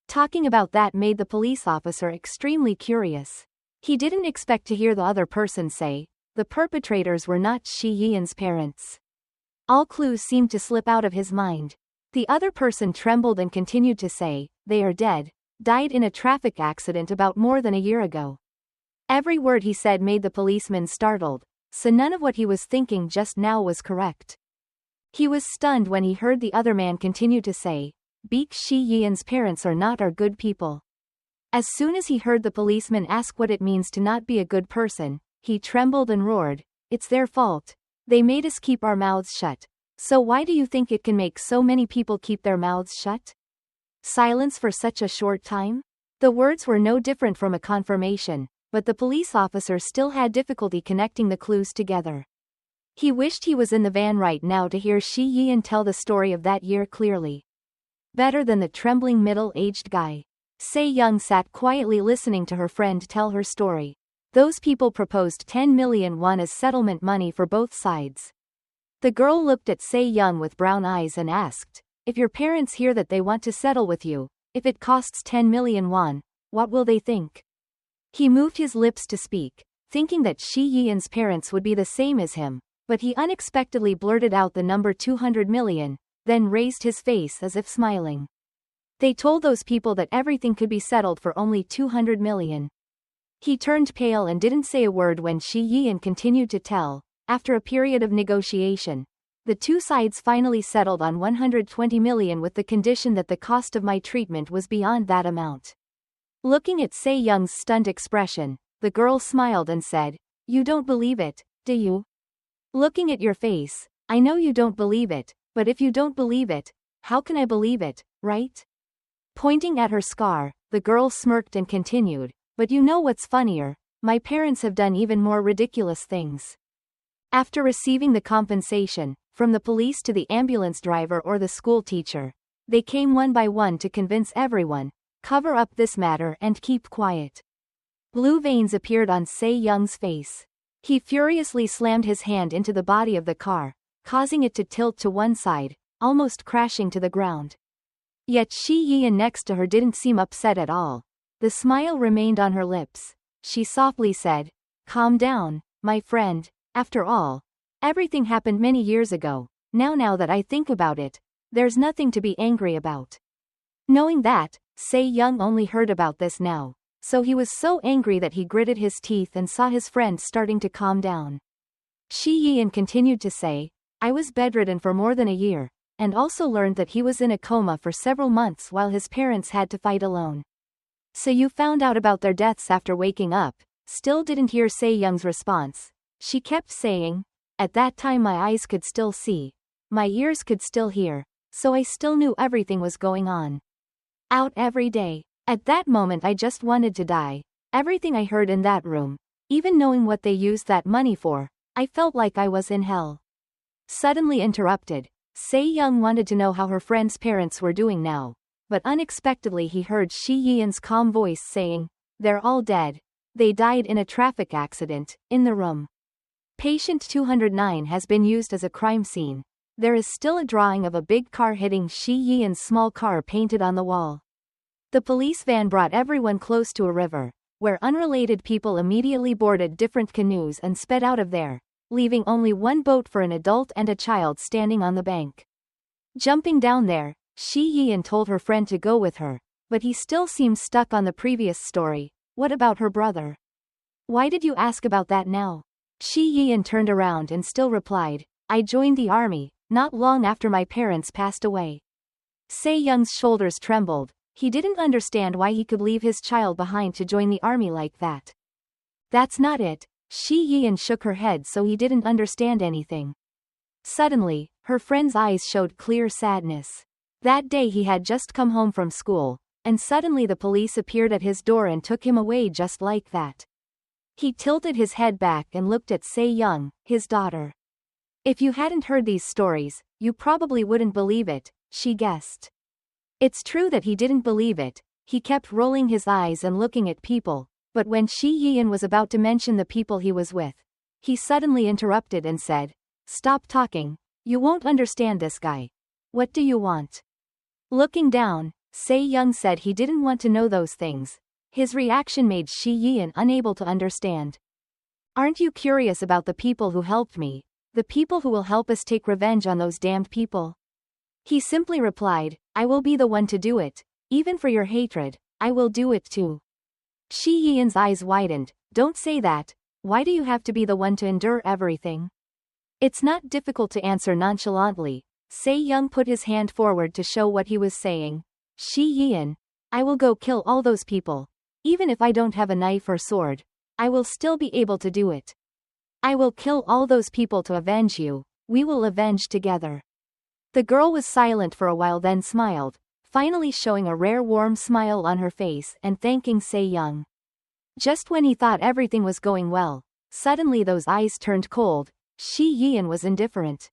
Talking about that made the police officer extremely curious. He didn't expect to hear the other person say, the perpetrators were not Shi Yian's parents. All clues seemed to slip out of his mind. The other person trembled and continued to say, "They are dead, died in a traffic accident about more than a year ago." Every word he said made the policeman startled, so none of what he was thinking just now was correct. He was stunned when he heard the other man continue to say, "Beak Shi Yian's parents are not our good people." As soon as he heard the policeman ask what it means to not be a good person, he trembled and roared, "It's their fault. They made us keep our mouths shut. So why do you think it can make so many people keep their mouths shut?" Silence for such a short time? The words were no different from a confirmation, but the police officer still had difficulty connecting the clues together. He wished he was in the van right now to hear Shi Yian tell the story of that year clearly. Better than the trembling middle-aged guy. Se-young sat quietly listening to her friend tell her story. Those people proposed 10 million won as settlement money for both sides. The girl looked at Se-young with brown eyes and asked, "If your parents hear that they want to settle with you, if it costs 10 million won, what will they think?" He moved his lips to speak, thinking that Shi Yian's parents would be the same as him, but he unexpectedly blurted out the number 200 million, then raised his face as if smiling. They told those people that everything could be settled for only 200 million. He turned pale and didn't say a word when Shi Yian continued to tell. After a period of negotiation, the two sides finally settled on 120 million with the condition that the cost of my treatment was beyond that amount. Looking at Se Young's stunned expression, the girl smiled and said, "You don't believe it, do you? Looking at your face, I know you don't believe it, but if you don't believe it, how can I believe it, right?" Pointing at her scar, the girl smirked and continued, "But you know what's funnier? My parents have done even more ridiculous things. After receiving the compensation, from the police to the ambulance driver or the school teacher, they came one by one to convince everyone, cover up this matter and keep quiet." Blue veins appeared on Se Young's face. He furiously slammed his hand into the body of the car, causing it to tilt to one side, almost crashing to the ground. Yet Shi Yian next to her didn't seem upset at all. The smile remained on her lips. She softly said, "Calm down, my friend. After all, everything happened many years ago. Now that I think about it, there's nothing to be angry about." Knowing that, Se Young only heard about this now, so he was so angry that he gritted his teeth and saw his friend starting to calm down. Shi Yian continued to say, "I was bedridden for more than a year, and also learned that he was in a coma for several months while his parents had to fight alone." "So you found out about their deaths after waking up?" Still didn't hear Se Young's response. She kept saying, "At that time my eyes could still see. My ears could still hear. So I still knew everything was going on out every day. At that moment I just wanted to die. Everything I heard in that room, even knowing what they used that money for, I felt like I was in hell." Suddenly interrupted, Se Young wanted to know how her friend's parents were doing now, but unexpectedly he heard Shi Yian's calm voice saying, "They're all dead. They died in a traffic accident, in the room. Patient 209 has been used as a crime scene. There is still a drawing of a big car hitting Shi Yian's small car painted on the wall." The police van brought everyone close to a river, where unrelated people immediately boarded different canoes and sped out of there, leaving only one boat for an adult and a child standing on the bank. Jumping down there, Shi Yian told her friend to go with her, but he still seemed stuck on the previous story. "What about her brother? Why did you ask about that now?" Shi Yian turned around and still replied, "I joined the army, not long after my parents passed away." Se Young's shoulders trembled. He didn't understand why he could leave his child behind to join the army like that. "That's not it." Shi Yian shook her head so he didn't understand anything. Suddenly, her friend's eyes showed clear sadness. That day he had just come home from school, and suddenly the police appeared at his door and took him away just like that. He tilted his head back and looked at Se Young, his daughter. "If you hadn't heard these stories, you probably wouldn't believe it," she guessed. It's true that he didn't believe it. He kept rolling his eyes and looking at people, but when Shi Yian was about to mention the people he was with, he suddenly interrupted and said, "Stop talking. You won't understand this guy. What do you want?" Looking down, Se Young said he didn't want to know those things. His reaction made Shi Yian unable to understand. "Aren't you curious about the people who helped me? The people who will help us take revenge on those damned people?" He simply replied, "I will be the one to do it. Even for your hatred, I will do it too." Shi Yian's eyes widened. "Don't say that. Why do you have to be the one to endure everything?" "It's not difficult to answer nonchalantly." Se Young put his hand forward to show what he was saying. "Shi Yian, I will go kill all those people. Even if I don't have a knife or sword, I will still be able to do it. I will kill all those people to avenge you. We will avenge together." The girl was silent for a while then smiled, finally showing a rare warm smile on her face and thanking Se Young. Just when he thought everything was going well, suddenly those eyes turned cold. Shi Yian was indifferent.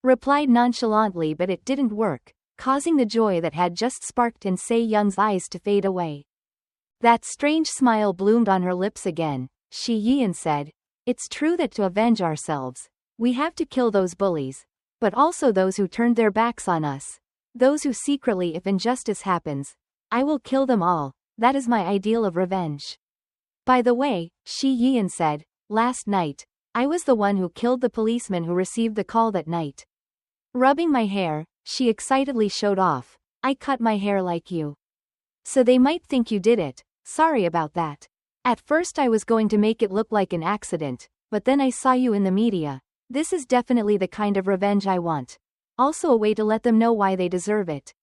Replied nonchalantly, but it didn't work, causing the joy that had just sparked in Se Young's eyes to fade away. That strange smile bloomed on her lips again. Shi Yian said, "It's true that to avenge ourselves, we have to kill those bullies, but also those who turned their backs on us. Those who secretly, if injustice happens, I will kill them all. That is my ideal of revenge." "By the way," Shi Yian said, "last night, I was the one who killed the policeman who received the call that night." Rubbing my hair, she excitedly showed off, I cut my hair like you. So they might think you did it. Sorry about that. At first I was going to make it look like an accident, but then I saw you in the media. This is definitely the kind of revenge I want. Also a way to let them know why they deserve it.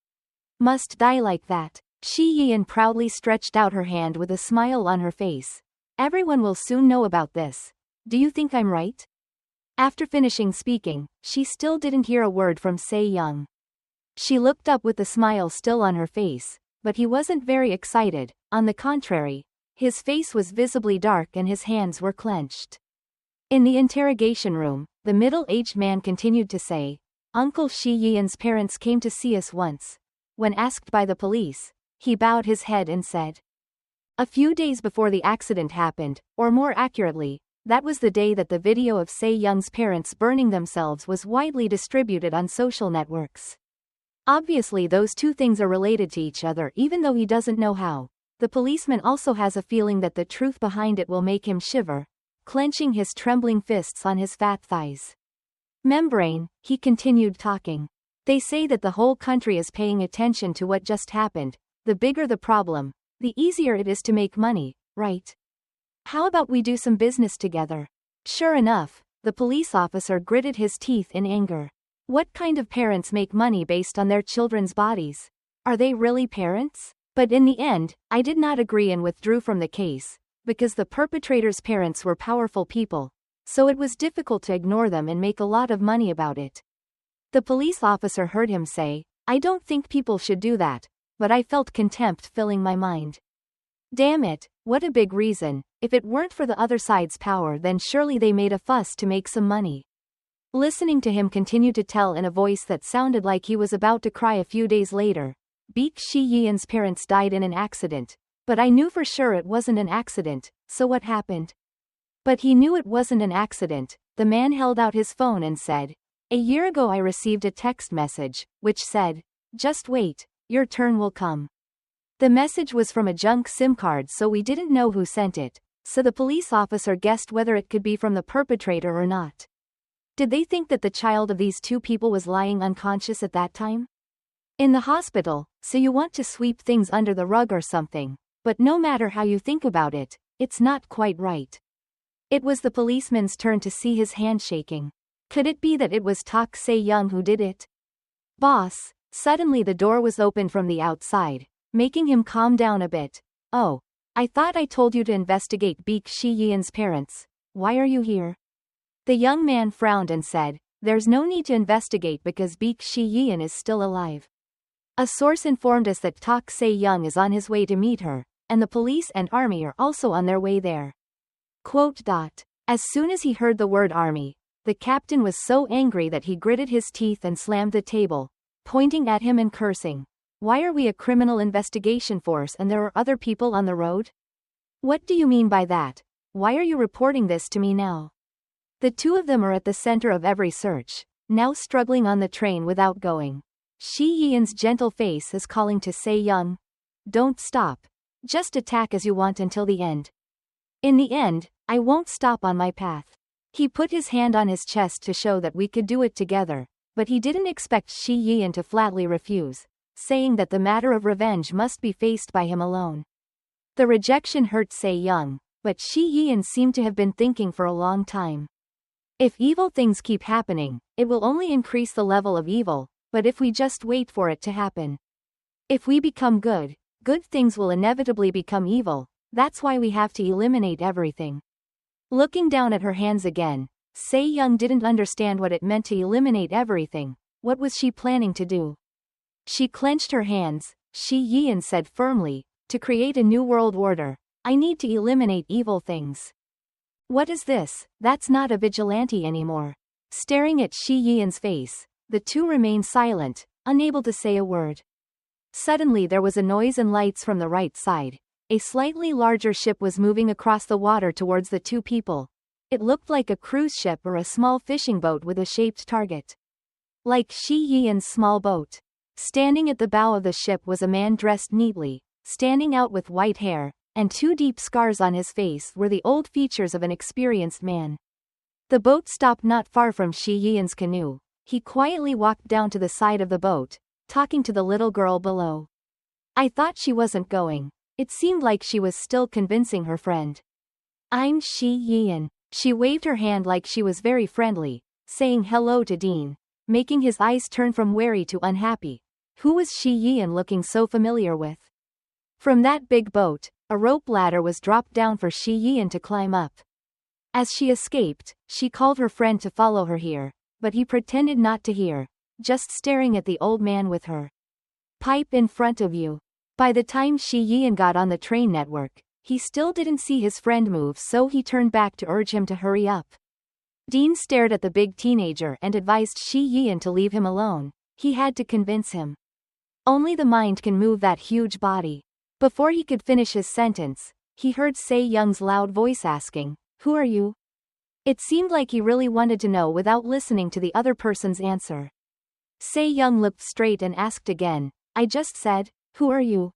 Must die like that. Shi Yian proudly stretched out her hand with a smile on her face. Everyone will soon know about this. Do you think I'm right? After finishing speaking, she still didn't hear a word from Se-young. She looked up with the smile still on her face, but he wasn't very excited. On the contrary, his face was visibly dark and his hands were clenched. In the interrogation room, the middle-aged man continued to say, Uncle Shi Yian's parents came to see us once. When asked by the police, he bowed his head and said, a few days before the accident happened, or more accurately, that was the day that the video of Se-young's parents burning themselves was widely distributed on social networks. Obviously those two things are related to each other even though he doesn't know how. The policeman also has a feeling that the truth behind it will make him shiver, clenching his trembling fists on his fat thighs. Membrane, he continued talking. They say that the whole country is paying attention to what just happened. The bigger the problem, the easier it is to make money, right? How about we do some business together? Sure enough, the police officer gritted his teeth in anger. What kind of parents make money based on their children's bodies? Are they really parents? But in the end, I did not agree and withdrew from the case, because the perpetrator's parents were powerful people, so it was difficult to ignore them and make a lot of money about it. The police officer heard him say, I don't think people should do that, but I felt contempt filling my mind. Damn it, what a big reason. If it weren't for the other side's power then surely they made a fuss to make some money. Listening to him continue to tell in a voice that sounded like he was about to cry a few days later, Beek Shi Yian's parents died in an accident, but I knew for sure it wasn't an accident, so what happened? But he knew it wasn't an accident. The man held out his phone and said, a year ago I received a text message, which said, just wait, your turn will come. The message was from a junk SIM card so we didn't know who sent it, so the police officer guessed whether it could be from the perpetrator or not. Did they think that the child of these two people was lying unconscious at that time? In the hospital, so you want to sweep things under the rug or something, but no matter how you think about it, it's not quite right. It was the policeman's turn to see his hand shaking. Could it be that it was Tak Se-young who did it? Boss, suddenly the door was opened from the outside, making him calm down a bit. Oh, I thought I told you to investigate Beek Shi Yian's parents. Why are you here? The young man frowned and said, there's no need to investigate because Beek Shi Yian is still alive. A source informed us that Tak Se-young is on his way to meet her, and the police and army are also on their way there. Quote. As soon as he heard the word army, the captain was so angry that he gritted his teeth and slammed the table, pointing at him and cursing. Why are we a criminal investigation force and there are other people on the road? What do you mean by that? Why are you reporting this to me now? The two of them are at the center of every search, now struggling on the train without going. Shi Yian's gentle face is calling to Se-young. Don't stop. Just attack as you want until the end. In the end, I won't stop on my path. He put his hand on his chest to show that we could do it together, but he didn't expect Shi Yian to flatly refuse, saying that the matter of revenge must be faced by him alone. The rejection hurt Se-young, but Shi Yian seemed to have been thinking for a long time. If evil things keep happening, it will only increase the level of evil, but if we just wait for it to happen. If we become good, good things will inevitably become evil, that's why we have to eliminate everything. Looking down at her hands again, Se-young didn't understand what it meant to eliminate everything. What was she planning to do? She clenched her hands. Shi Yian said firmly, to create a new world order, I need to eliminate evil things. What is this? That's not a vigilante anymore. Staring at Shi Yian's face, the two remained silent, unable to say a word. Suddenly there was a noise and lights from the right side. A slightly larger ship was moving across the water towards the two people. It looked like a cruise ship or a small fishing boat with a shaped target. Like Shi Yian's small boat. Standing at the bow of the ship was a man dressed neatly, standing out with white hair, and two deep scars on his face were the old features of an experienced man. The boat stopped not far from Shi Yian's canoe. He quietly walked down to the side of the boat, talking to the little girl below. I thought she wasn't going. It seemed like she was still convincing her friend. I'm Shi Yian. She waved her hand like she was very friendly, saying hello to Dean, making his eyes turn from wary to unhappy. Who was Shi Yian looking so familiar with? From that big boat, a rope ladder was dropped down for Shi Yian to climb up. As she escaped, she called her friend to follow her here, but he pretended not to hear, just staring at the old man with her pipe in front of you. By the time Shi Yian got on the train network, he still didn't see his friend move, so he turned back to urge him to hurry up. Dean stared at the big teenager and advised Shi Yian to leave him alone. He had to convince him. Only the mind can move that huge body. Before he could finish his sentence, he heard Se Young's loud voice asking, "Who are you?" It seemed like he really wanted to know without listening to the other person's answer. Se Young looked straight and asked again, "I just said, who are you?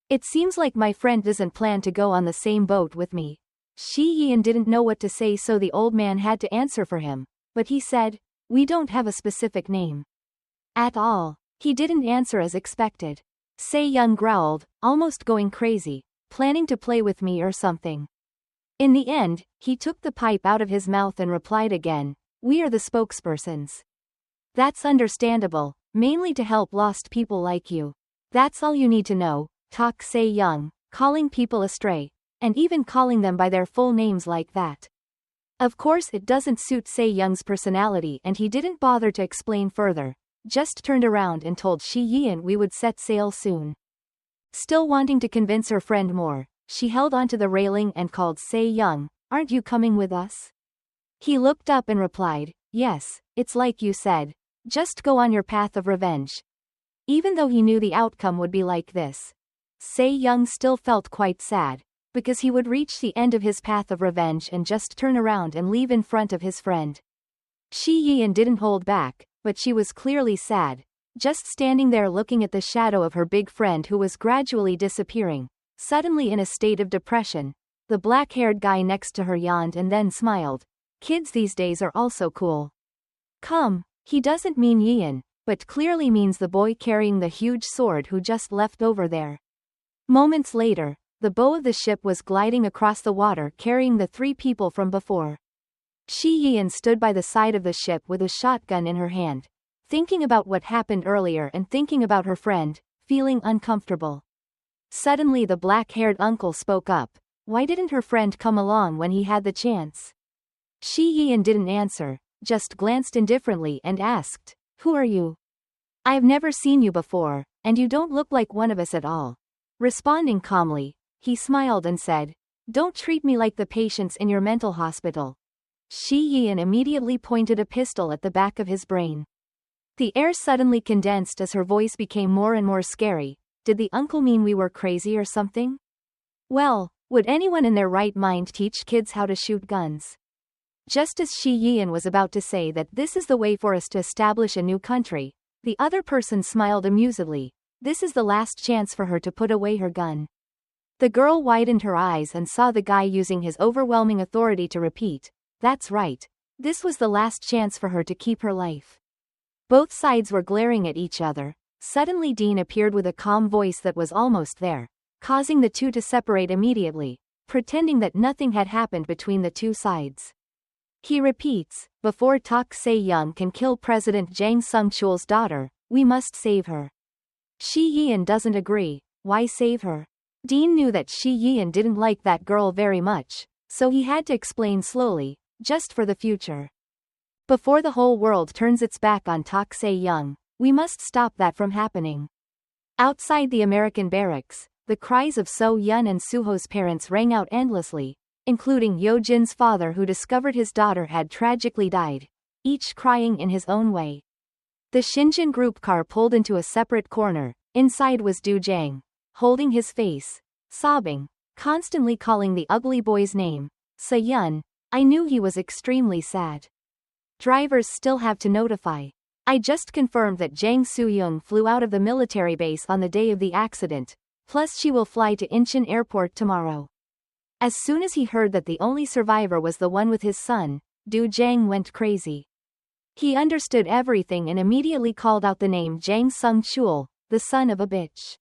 It seems like my friend doesn't plan to go on the same boat with me." Shi Yian didn't know what to say, so the old man had to answer for him, but he said, "We don't have a specific name." At all. He didn't answer as expected. Se Young growled, almost going crazy, planning to play with me or something. In the end, he took the pipe out of his mouth and replied again, "We are the spokespersons." "That's understandable, mainly to help lost people like you. That's all you need to know," talked Se Young, calling people astray, and even calling them by their full names like that. Of course it doesn't suit Se Young's personality, and he didn't bother to explain further, just turned around and told Shi Yian we would set sail soon. Still wanting to convince her friend more, she held onto the railing and called Se Young, "Aren't you coming with us?" He looked up and replied, "Yes, it's like you said. Just go on your path of revenge." Even though he knew the outcome would be like this, Se Young still felt quite sad, because he would reach the end of his path of revenge and just turn around and leave in front of his friend. Shi Yian didn't hold back, but she was clearly sad, just standing there looking at the shadow of her big friend who was gradually disappearing. Suddenly in a state of depression, the black-haired guy next to her yawned and then smiled. Kids these days are also cool. Come, he doesn't mean Yian, but clearly means the boy carrying the huge sword who just left over there. Moments later, the bow of the ship was gliding across the water carrying the three people from before. Shi Yian stood by the side of the ship with a shotgun in her hand, thinking about what happened earlier and thinking about her friend, feeling uncomfortable. Suddenly the black-haired uncle spoke up. Why didn't her friend come along when he had the chance? Shi Yian didn't answer, just glanced indifferently and asked, "Who are you? I've never seen you before, and you don't look like one of us at all." Responding calmly, he smiled and said, "Don't treat me like the patients in your mental hospital." Shi Yian immediately pointed a pistol at the back of his brain. The air suddenly condensed as her voice became more and more scary. Did the uncle mean we were crazy or something? Well, would anyone in their right mind teach kids how to shoot guns? Just as Shi Yian was about to say that this is the way for us to establish a new country, the other person smiled amusedly. This is the last chance for her to put away her gun. The girl widened her eyes and saw the guy using his overwhelming authority to repeat, "That's right. This was the last chance for her to keep her life." Both sides were glaring at each other. Suddenly Dean appeared with a calm voice that was almost there, causing the two to separate immediately, pretending that nothing had happened between the two sides. He repeats, "Before Tak Se Young can kill President Jang Sung-chul's daughter, we must save her." Shi Yian doesn't agree. Why save her? Dean knew that Shi Yian didn't like that girl very much, so he had to explain slowly, just for the future. Before the whole world turns its back on Tak Se Young, we must stop that from happening. Outside the American barracks, the cries of So Yun and Suho's parents rang out endlessly, including Yo Jin's father who discovered his daughter had tragically died, each crying in his own way. The Shinjin group car pulled into a separate corner. Inside was Du Jiang, holding his face, sobbing, constantly calling the ugly boy's name, Se-yun. I knew he was extremely sad. Drivers still have to notify. I just confirmed that Jang Soo-young flew out of the military base on the day of the accident, plus she will fly to Incheon Airport tomorrow. As soon as he heard that the only survivor was the one with his son, Du Jiang went crazy. He understood everything and immediately called out the name Jang Sung-chul, the son of a bitch.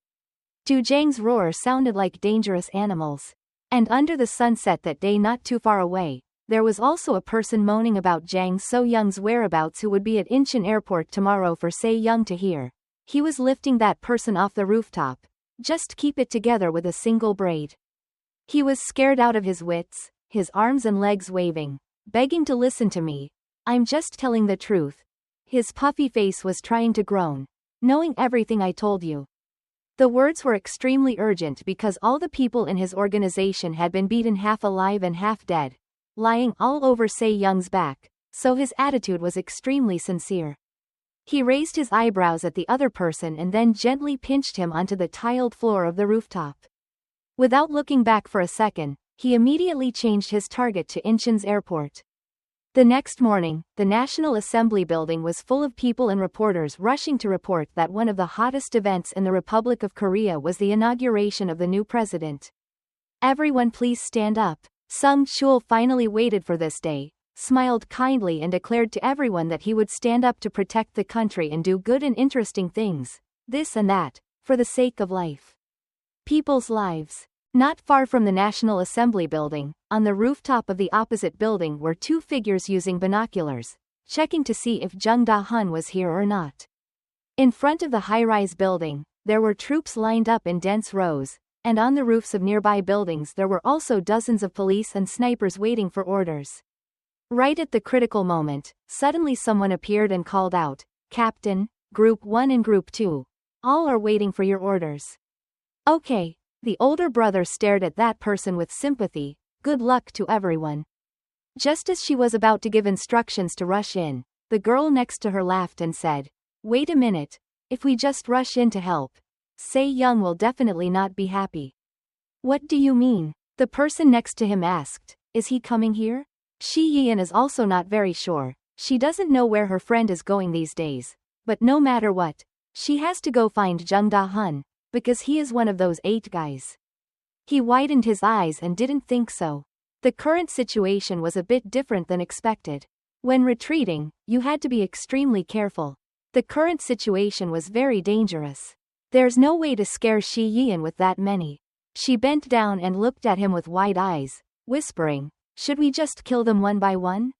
Du Jang's roar sounded like dangerous animals. And under the sunset that day not too far away, there was also a person moaning about Jang So-young's whereabouts who would be at Incheon Airport tomorrow for Se-young to hear. He was lifting that person off the rooftop. Just keep it together with a single braid. He was scared out of his wits, his arms and legs waving, begging to listen to me. I'm just telling the truth. His puffy face was trying to groan. Knowing everything I told you. The words were extremely urgent because all the people in his organization had been beaten half alive and half dead, lying all over Se-young's back, so his attitude was extremely sincere. He raised his eyebrows at the other person and then gently pinched him onto the tiled floor of the rooftop. Without looking back for a second, he immediately changed his target to Incheon's airport. The next morning, the National Assembly building was full of people and reporters rushing to report that one of the hottest events in the Republic of Korea was the inauguration of the new president. Everyone please stand up. Sung-chul finally waited for this day, smiled kindly and declared to everyone that he would stand up to protect the country and do good and interesting things, this and that, for the sake of life. People's lives. Not far from the National Assembly building, on the rooftop of the opposite building were two figures using binoculars, checking to see if Jung Da-hun was here or not. In front of the high-rise building, there were troops lined up in dense rows, and on the roofs of nearby buildings there were also dozens of police and snipers waiting for orders. Right at the critical moment, suddenly someone appeared and called out, "Captain, Group 1 and Group 2. All are waiting for your orders." Okay. The older brother stared at that person with sympathy. Good luck to everyone. Just as she was about to give instructions to rush in, the girl next to her laughed and said, "Wait a minute, if we just rush in to help, Se-young will definitely not be happy." "What do you mean?" the person next to him asked. "Is he coming here?" Shi-yeon is also not very sure. She doesn't know where her friend is going these days, but no matter what, she has to go find Jung Da-hun. Because he is one of those 8 guys. He widened his eyes and didn't think so. The current situation was a bit different than expected. When retreating, you had to be extremely careful. The current situation was very dangerous. There's no way to scare Shi-yeon with that many. She bent down and looked at him with wide eyes, whispering, "Should we just kill them one by one?"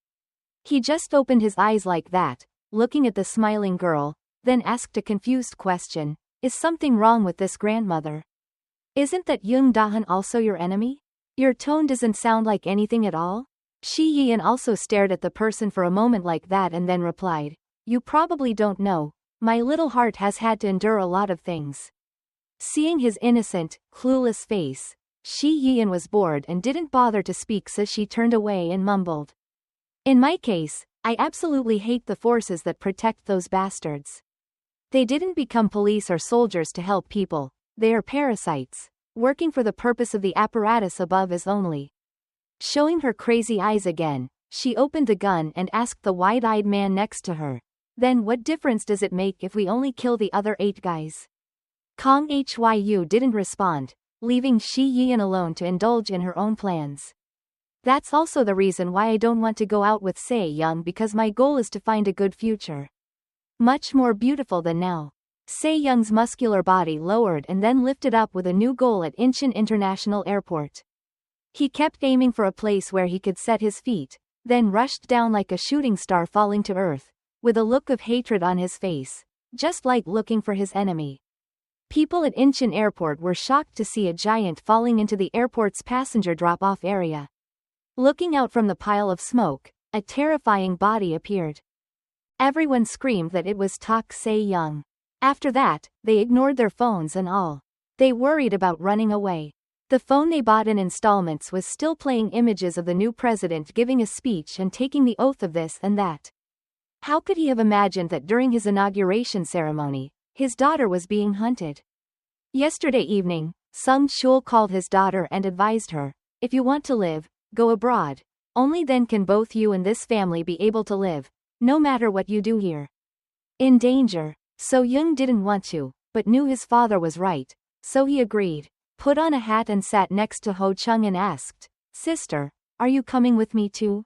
He just opened his eyes like that, looking at the smiling girl, then asked a confused question. "Is something wrong with this grandmother? Isn't that Jung Da-hun also your enemy? Your tone doesn't sound like anything at all." Shi-yeon also stared at the person for a moment like that and then replied, "You probably don't know, my little heart has had to endure a lot of things." Seeing his innocent, clueless face, Shi-yeon was bored and didn't bother to speak, so she turned away and mumbled, "In my case, I absolutely hate the forces that protect those bastards. They didn't become police or soldiers to help people, they are parasites, working for the purpose of the apparatus above us only." Showing her crazy eyes again, she opened the gun and asked the wide-eyed man next to her, "Then what difference does it make if we only kill the other 8 guys?" Kong Hyu didn't respond, leaving Shi-yeon alone to indulge in her own plans. "That's also the reason why I don't want to go out with Se-young, because my goal is to find a good future. Much more beautiful than now." Se-young's muscular body lowered and then lifted up with a new goal at Incheon International Airport. He kept aiming for a place where he could set his feet, then rushed down like a shooting star falling to earth, with a look of hatred on his face, just like looking for his enemy. People at Incheon Airport were shocked to see a giant falling into the airport's passenger drop-off area. Looking out from the pile of smoke, a terrifying body appeared. Everyone screamed that it was Tak Se-young. After that, they ignored their phones and all. They worried about running away. The phone they bought in installments was still playing images of the new president giving a speech and taking the oath of this and that. How could he have imagined that during his inauguration ceremony, his daughter was being hunted? Yesterday evening, Sung-chul called his daughter and advised her, "If you want to live, go abroad. Only then can both you and this family be able to live, no matter what you do here." In danger. So-young didn't want to, but knew his father was right, so he agreed, put on a hat and sat next to Ho-chung and asked, "Sister, are you coming with me too?"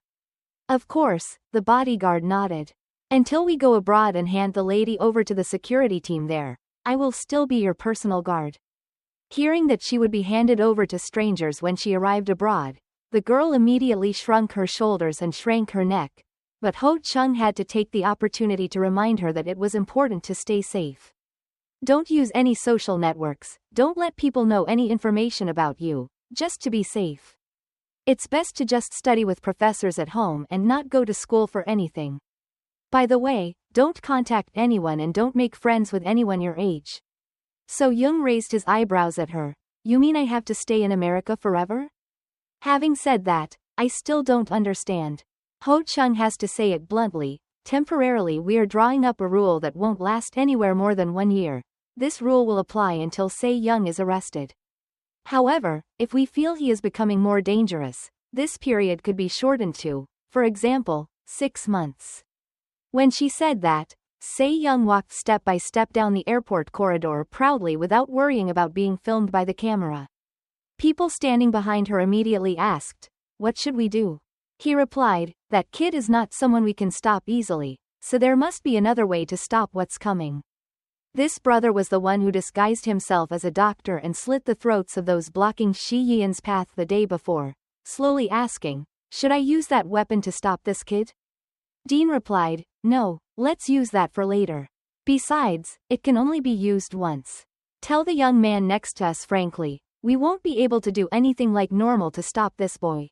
Of course, the bodyguard nodded. Until we go abroad and hand the lady over to the security team there, I will still be your personal guard. Hearing that she would be handed over to strangers when she arrived abroad, the girl immediately shrunk her shoulders and shrank her neck, but Ho Chung had to take the opportunity to remind her that it was important to stay safe. Don't use any social networks, don't let people know any information about you, just to be safe. It's best to just study with professors at home and not go to school for anything. By the way, don't contact anyone and don't make friends with anyone your age. So Young raised his eyebrows at her. You mean I have to stay in America forever? Having said that, I still don't understand. Ho Chung has to say it bluntly. Temporarily we're drawing up a rule that won't last anywhere more than 1 year. This rule will apply until Se Young is arrested. However, if we feel he is becoming more dangerous, this period could be shortened to, for example, 6 months. When she said that, Se Young walked step by step down the airport corridor proudly without worrying about being filmed by the camera. People standing behind her immediately asked, "What should we do?" He replied, "That kid is not someone we can stop easily, so there must be another way to stop what's coming." This brother was the one who disguised himself as a doctor and slit the throats of those blocking Shi Yian's path the day before, slowly asking, "Should I use that weapon to stop this kid?" Dean replied, "No, let's use that for later. Besides, it can only be used once. Tell the young man next to us frankly, we won't be able to do anything like normal to stop this boy.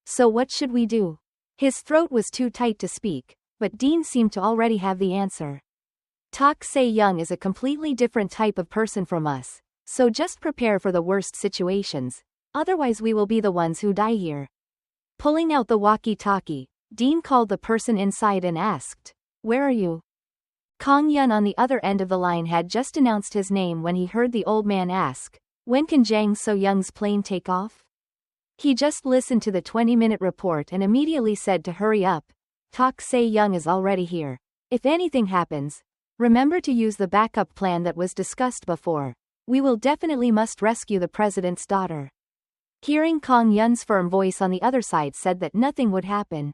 So what should we do?" His throat was too tight to speak, but Dean seemed to already have the answer. "Tak Se Young is a completely different type of person from us, so just prepare for the worst situations, otherwise we will be the ones who die here." Pulling out the walkie-talkie, Dean called the person inside and asked, "Where are you?" Kong Yun on the other end of the line had just announced his name when he heard the old man ask, "When can Jang So Young's plane take off?" He just listened to the 20-minute report and immediately said to hurry up. "Tak Se Young is already here. If anything happens, remember to use the backup plan that was discussed before. We will definitely must rescue the president's daughter." Hearing Kong Yun's firm voice on the other side said that nothing would happen,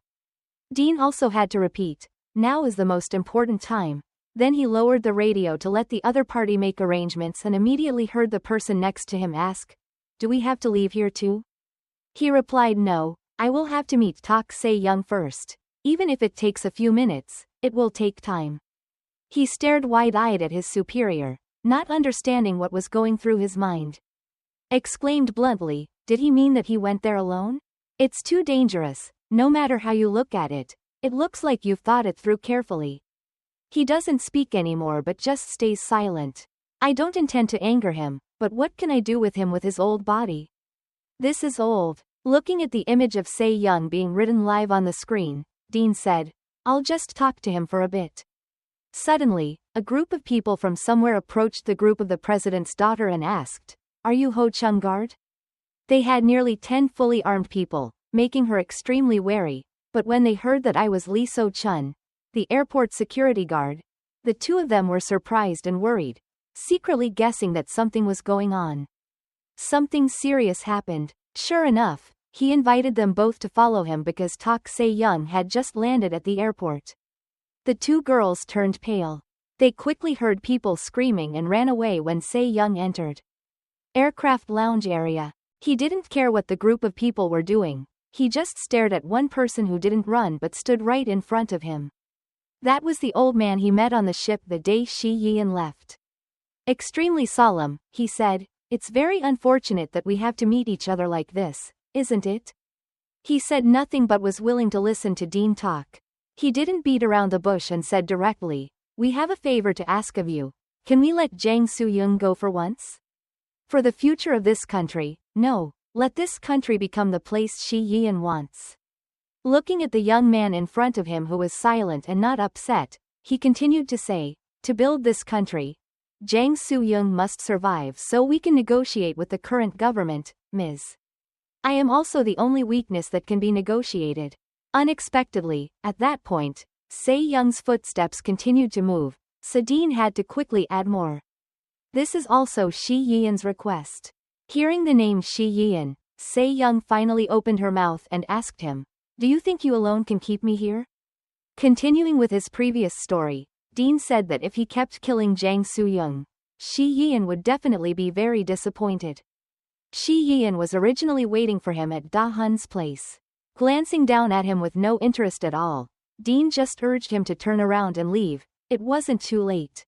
Dean also had to repeat, "Now is the most important time." Then he lowered the radio to let the other party make arrangements and immediately heard the person next to him ask, "Do we have to leave here too?" He replied, "No, I will have to meet Tak Se Young first. Even if it takes a few minutes, it will take time." He stared wide-eyed at his superior, not understanding what was going through his mind. Exclaimed bluntly, "Did he mean that he went there alone? It's too dangerous. No matter how you look at it, it looks like you've thought it through carefully." He doesn't speak anymore but just stays silent. "I don't intend to anger him, but what can I do with him with his old body? This is old." Looking at the image of Se Young being written live on the screen, Dean said, "I'll just talk to him for a bit." Suddenly, a group of people from somewhere approached the group of the president's daughter and asked, "Are you Ho Chung guard?" They had nearly 10 fully armed people, making her extremely wary, but when they heard that I was Lee So Chun, the airport security guard, the two of them were surprised and worried, secretly guessing that something was going on. Something serious happened. Sure enough, he invited them both to follow him because Tak Se Young had just landed at the airport. The two girls turned pale. They quickly heard people screaming and ran away when Se Young entered. Aircraft lounge area. He didn't care what the group of people were doing. He just stared at one person who didn't run but stood right in front of him. That was the old man he met on the ship the day Shi Yian left. Extremely solemn, he said, "It's very unfortunate that we have to meet each other like this, isn't it?" He said nothing but was willing to listen to Dean talk. He didn't beat around the bush and said directly, "We have a favor to ask of you. Can we let Jang Soo-young go for once? For the future of this country, no, let this country become the place Shi Yian wants." Looking at the young man in front of him who was silent and not upset, he continued to say, "To build this country, Jang Soo-young must survive so we can negotiate with the current government, Ms. I am also the only weakness that can be negotiated." Unexpectedly, at that point, Se Young's footsteps continued to move, so Dean had to quickly add more. "This is also Shi Yian's request." Hearing the name Shi Yian, Se Young finally opened her mouth and asked him, "Do you think you alone can keep me here?" Continuing with his previous story, Dean said that if he kept killing Jang Soo-young, Shi Yian would definitely be very disappointed. Shi Yian was originally waiting for him at Da Hun's place. Glancing down at him with no interest at all, Dean just urged him to turn around and leave. It wasn't too late.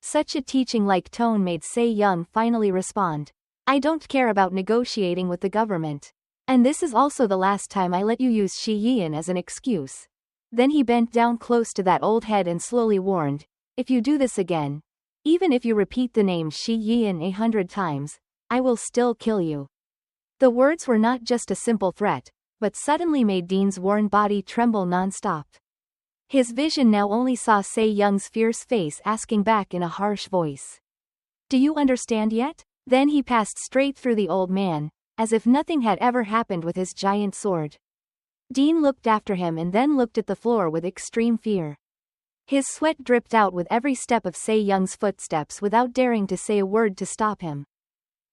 Such a teaching-like tone made Se-young finally respond. I don't care about negotiating with the government. And this is also the last time I let you use Shi Yian as an excuse. Then he bent down close to that old head and slowly warned, if you do this again, even if you repeat the name Shi Yian 100 times, I will still kill you. The words were not just a simple threat, but suddenly made Dean's worn body tremble non-stop. His vision now only saw Se-young's fierce face asking back in a harsh voice. Do you understand yet? Then he passed straight through the old man, as if nothing had ever happened with his giant sword. Dean looked after him and then looked at the floor with extreme fear. His sweat dripped out with every step of Se-young's footsteps without daring to say a word to stop him.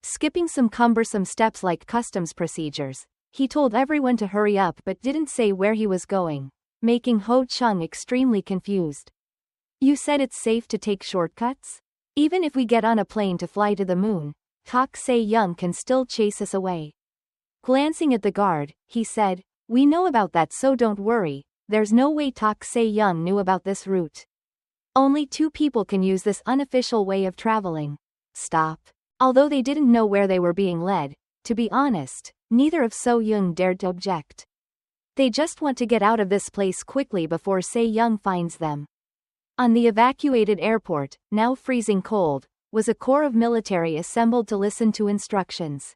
Skipping some cumbersome steps like customs procedures, he told everyone to hurry up but didn't say where he was going, making Ho Chung extremely confused. You said it's safe to take shortcuts? Even if we get on a plane to fly to the moon, Tak Se-young can still chase us away. Glancing at the guard, he said, we know about that, so don't worry, there's no way Tak Se-young knew about this route. Only 2 people can use this unofficial way of traveling. Stop. Although they didn't know where they were being led, to be honest, neither of So-young dared to object. They just want to get out of this place quickly before Se-young finds them. On the evacuated airport, now freezing cold, was a corps of military assembled to listen to instructions.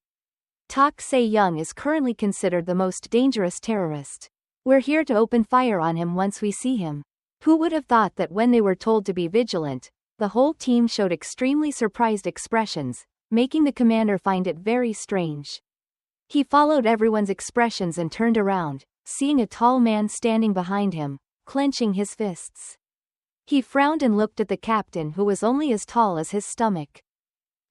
Tak Se-young is currently considered the most dangerous terrorist. We're here to open fire on him once we see him. Who would have thought that when they were told to be vigilant, the whole team showed extremely surprised expressions, making the commander find it very strange. He followed everyone's expressions and turned around, seeing a tall man standing behind him, clenching his fists. He frowned and looked at the captain, who was only as tall as his stomach.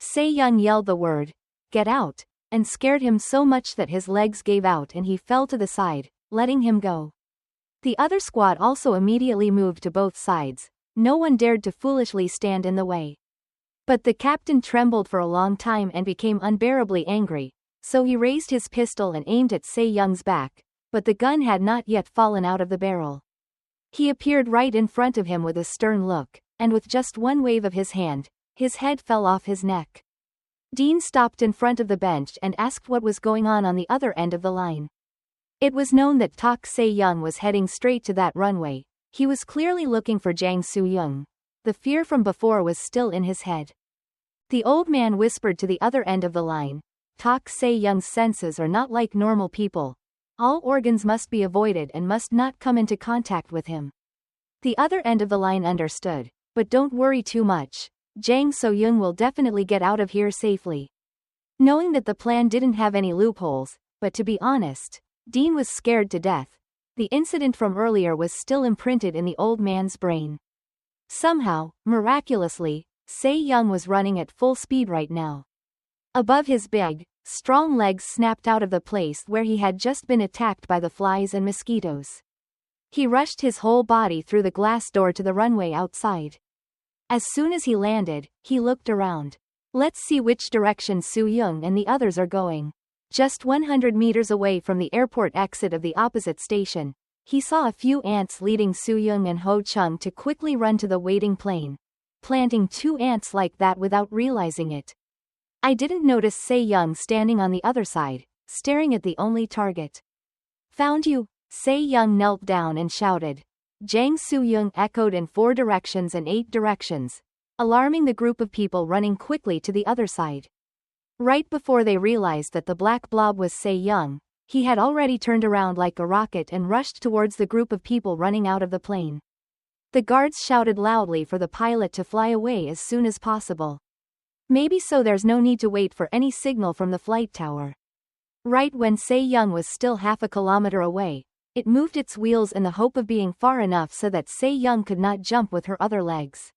Se-young yelled the word, "Get out," and scared him so much that his legs gave out and he fell to the side, letting him go. The other squad also immediately moved to both sides. No one dared to foolishly stand in the way. But the captain trembled for a long time and became unbearably angry, so he raised his pistol and aimed at Se-young's back, but the gun had not yet fallen out of the barrel. He appeared right in front of him with a stern look, and with just one wave of his hand, his head fell off his neck. Dean stopped in front of the bench and asked what was going on the other end of the line. It was known that Tak Se-young was heading straight to that runway. He was clearly looking for Jang Soo-young. The fear from before was still in his head. The old man whispered to the other end of the line, Tak Se-young's senses are not like normal people. All organs must be avoided and must not come into contact with him. The other end of the line understood, but don't worry too much. Jang So-young will definitely get out of here safely. Knowing that the plan didn't have any loopholes, but to be honest, Dean was scared to death. The incident from earlier was still imprinted in the old man's brain. Somehow, miraculously, Se-young was running at full speed right now. Above his big, strong legs snapped out of the place where he had just been attacked by the flies and mosquitoes. He rushed his whole body through the glass door to the runway outside. As soon as he landed, he looked around. Let's see which direction Soo-young and the others are going. Just 100 meters away from the airport exit of the opposite station, he saw a few ants leading Soo-young and Ho Chung to quickly run to the waiting plane, planting 2 ants like that without realizing it. I didn't notice Se-young standing on the other side, staring at the only target. Found you! Se-young knelt down and shouted. Jang Soo-young echoed in 4 directions and 8 directions, alarming the group of people running quickly to the other side. Right before they realized that the black blob was Se-young, he had already turned around like a rocket and rushed towards the group of people running out of the plane. The guards shouted loudly for the pilot to fly away as soon as possible. Maybe so there's no need to wait for any signal from the flight tower. Right when Se-young was still half a kilometer away, it moved its wheels in the hope of being far enough so that Se-young could not jump with her other legs.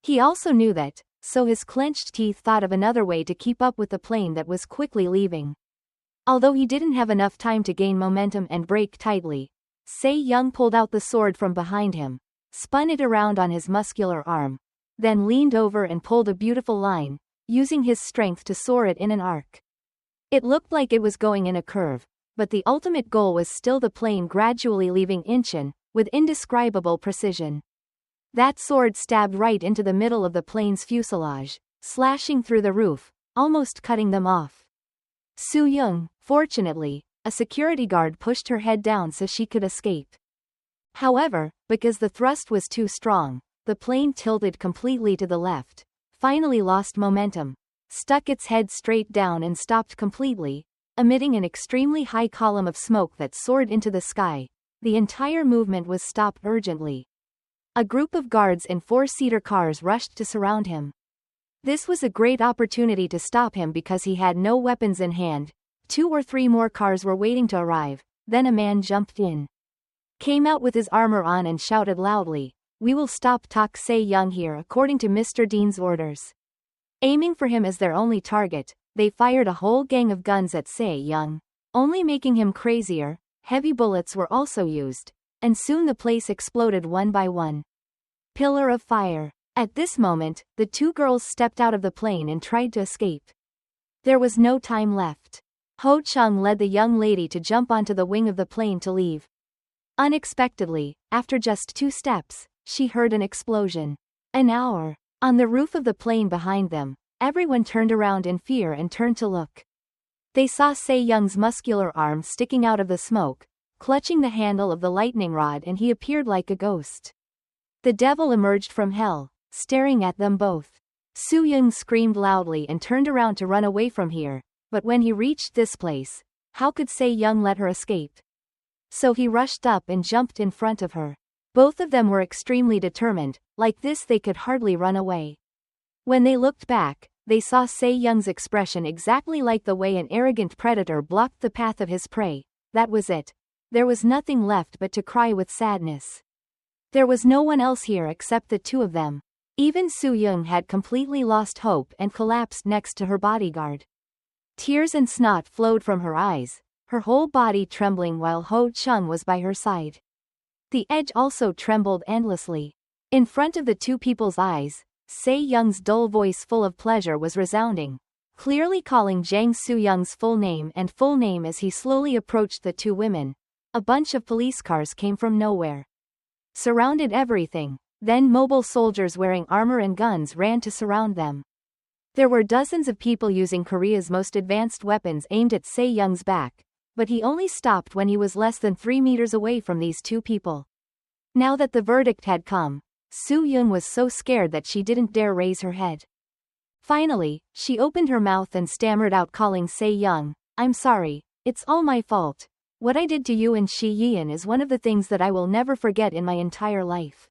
He also knew that, so his clenched teeth thought of another way to keep up with the plane that was quickly leaving. Although he didn't have enough time to gain momentum and brake tightly, Se-young pulled out the sword from behind him, spun it around on his muscular arm, then leaned over and pulled a beautiful line, using his strength to soar it in an arc. It looked like it was going in a curve, but the ultimate goal was still the plane gradually leaving Incheon, with indescribable precision. That sword stabbed right into the middle of the plane's fuselage, slashing through the roof, almost cutting them off. Soo-young, fortunately, a security guard pushed her head down so she could escape. However, because the thrust was too strong, the plane tilted completely to the left, finally lost momentum, stuck its head straight down and stopped completely, emitting an extremely high column of smoke that soared into the sky. The entire movement was stopped urgently. A group of guards in four-seater cars rushed to surround him. This was a great opportunity to stop him because he had no weapons in hand. 2 or 3 more cars were waiting to arrive, then a man jumped in. Came out with his armor on and shouted loudly, "We will stop Tak Se-young here according to Mr. Dean's orders." Aiming for him as their only target, they fired a whole gang of guns at Se-young, only making him crazier. Heavy bullets were also used, and soon the place exploded one by one. Pillar of fire. At this moment, the 2 girls stepped out of the plane and tried to escape. There was no time left. Ho Chung led the young lady to jump onto the wing of the plane to leave. Unexpectedly, after just 2 steps, she heard an explosion. An hour. On the roof of the plane behind them, everyone turned around in fear and turned to look. They saw Se-young's muscular arm sticking out of the smoke, clutching the handle of the lightning rod, and he appeared like a ghost. The devil emerged from hell, staring at them both. Soo-young screamed loudly and turned around to run away from here, but when he reached this place, how could Se-young let her escape? So he rushed up and jumped in front of her. Both of them were extremely determined, like this they could hardly run away. When they looked back, they saw Se-young's expression exactly like the way an arrogant predator blocked the path of his prey. That was it. There was nothing left but to cry with sadness. There was no one else here except the 2 of them. Even Soo-young had completely lost hope and collapsed next to her bodyguard. Tears and snot flowed from her eyes, her whole body trembling while Ho Chung was by her side. The edge also trembled endlessly. In front of the 2 people's eyes, Se-young's dull voice full of pleasure was resounding, clearly calling Jang Soo-young's full name as he slowly approached the 2 women. A bunch of police cars came from nowhere, surrounded everything. Then mobile soldiers wearing armor and guns ran to surround them. There were dozens of people using Korea's most advanced weapons aimed at Se-young's back, but he only stopped when he was less than 3 meters away from these 2 people. Now that the verdict had come, Soo-young was so scared that she didn't dare raise her head. Finally, she opened her mouth and stammered out, calling Se-young, "I'm sorry, it's all my fault. What I did to you and Shi-yeon is one of the things that I will never forget in my entire life."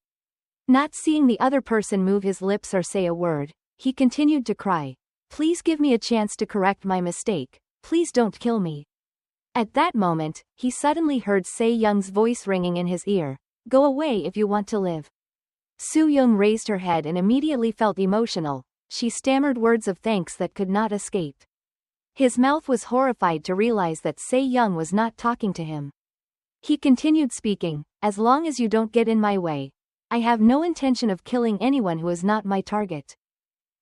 Not seeing the other person move his lips or say a word, he continued to cry, "Please give me a chance to correct my mistake, please don't kill me." At that moment, he suddenly heard Se-young's voice ringing in his ear, "Go away if you want to live." Soo-young raised her head and immediately felt emotional. She stammered words of thanks that could not escape. His mouth was horrified to realize that Se-young was not talking to him. He continued speaking, "As long as you don't get in my way, I have no intention of killing anyone who is not my target."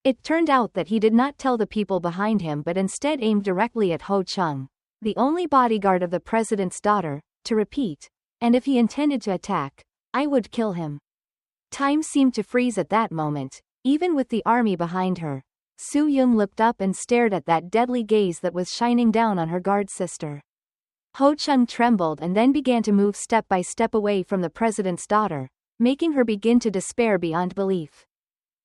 It turned out that he did not tell the people behind him but instead aimed directly at Ho Chung, the only bodyguard of the president's daughter, to repeat, "And if he intended to attack, I would kill him." Time seemed to freeze at that moment, even with the army behind her. Soo-young looked up and stared at that deadly gaze that was shining down on her guard sister. Ho Chung trembled and then began to move step by step away from the president's daughter, making her begin to despair beyond belief.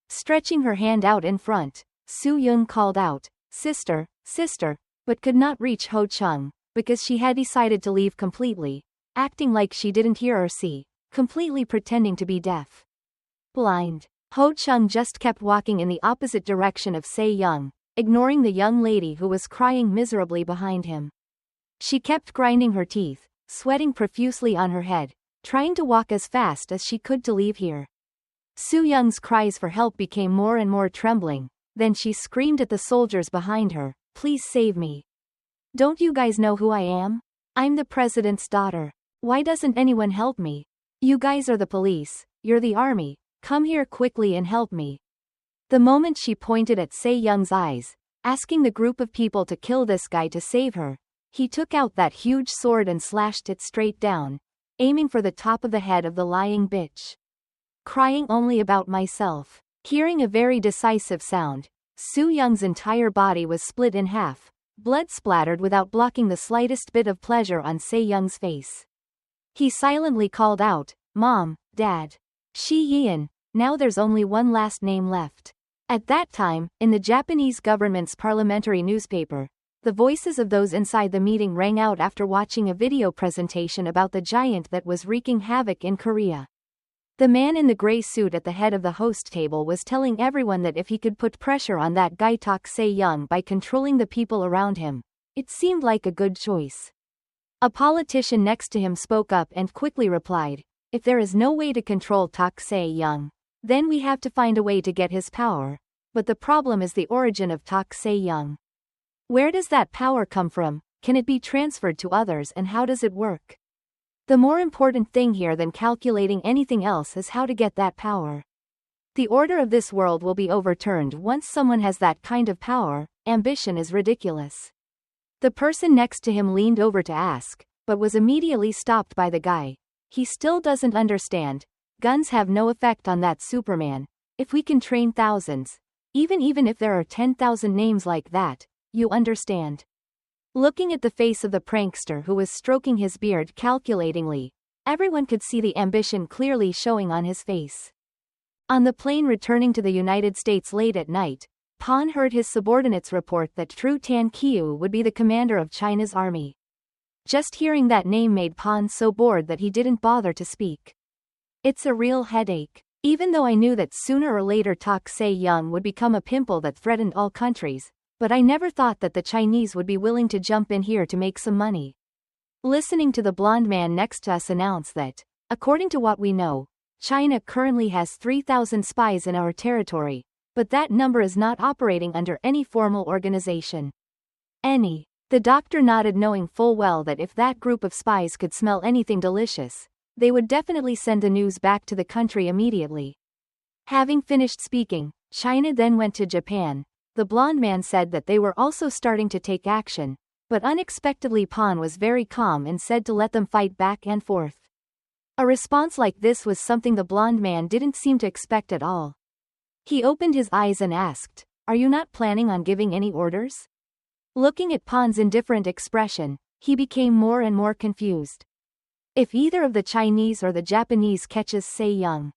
Stretching her hand out in front, Soo-young called out, "Sister, sister," but could not reach Ho Chung, because she had decided to leave completely, acting like she didn't hear or see, completely pretending to be deaf. Blind. Ho Chung just kept walking in the opposite direction of Se-young, ignoring the young lady who was crying miserably behind him. She kept grinding her teeth, sweating profusely on her head, trying to walk as fast as she could to leave here. Soo-young's cries for help became more and more trembling, then she screamed at the soldiers behind her, "Please save me. Don't you guys know who I am? I'm the president's daughter. Why doesn't anyone help me? You guys are the police, you're the army, come here quickly and help me. The moment she pointed at Se-young's eyes, asking the group of people to kill this guy to save her, he took out that huge sword and slashed it straight down, aiming for the top of the head of the lying bitch. Crying only about myself. Hearing a very decisive sound, Soo-young's entire body was split in half, blood splattered without blocking the slightest bit of pleasure on Se-young's face. He silently called out, "Mom, Dad. Shi-yeon, now there's only one last name left." At that time, in the Japanese government's parliamentary newspaper, the voices of those inside the meeting rang out after watching a video presentation about the giant that was wreaking havoc in Korea. The man in the gray suit at the head of the host table was telling everyone that if he could put pressure on that guy Tak Se-young by controlling the people around him, it seemed like a good choice. A politician next to him spoke up and quickly replied, "If there is no way to control Tak Se-young, then we have to find a way to get his power, but the problem is the origin of Tak Se-young. Where does that power come from, can it be transferred to others and how does it work? The more important thing here than calculating anything else is how to get that power. The order of this world will be overturned once someone has that kind of power, ambition is ridiculous." The person next to him leaned over to ask, but was immediately stopped by the guy. "He still doesn't understand. Guns have no effect on that Superman. If we can train thousands, even if there are 10,000 names like that, you understand." Looking at the face of the prankster who was stroking his beard calculatingly, everyone could see the ambition clearly showing on his face. On the plane returning to the United States late at night, Pan heard his subordinates report that Tru Tan Kiu would be the commander of China's army. Just hearing that name made Pan so bored that he didn't bother to speak. "It's a real headache. Even though I knew that sooner or later Tak Se-young would become a pimple that threatened all countries, but I never thought that the Chinese would be willing to jump in here to make some money." Listening to the blonde man next to us announce that, according to what we know, China currently has 3,000 spies in our territory, but that number is not operating under any formal organization. The doctor nodded, knowing full well that if that group of spies could smell anything delicious, they would definitely send the news back to the country immediately. Having finished speaking, China then went to Japan. The blonde man said that they were also starting to take action, but unexpectedly Pan was very calm and said to let them fight back and forth. A response like this was something the blonde man didn't seem to expect at all. He opened his eyes and asked, "Are you not planning on giving any orders?" Looking at Pan's indifferent expression, he became more and more confused. If either of the Chinese or the Japanese catches Se-young,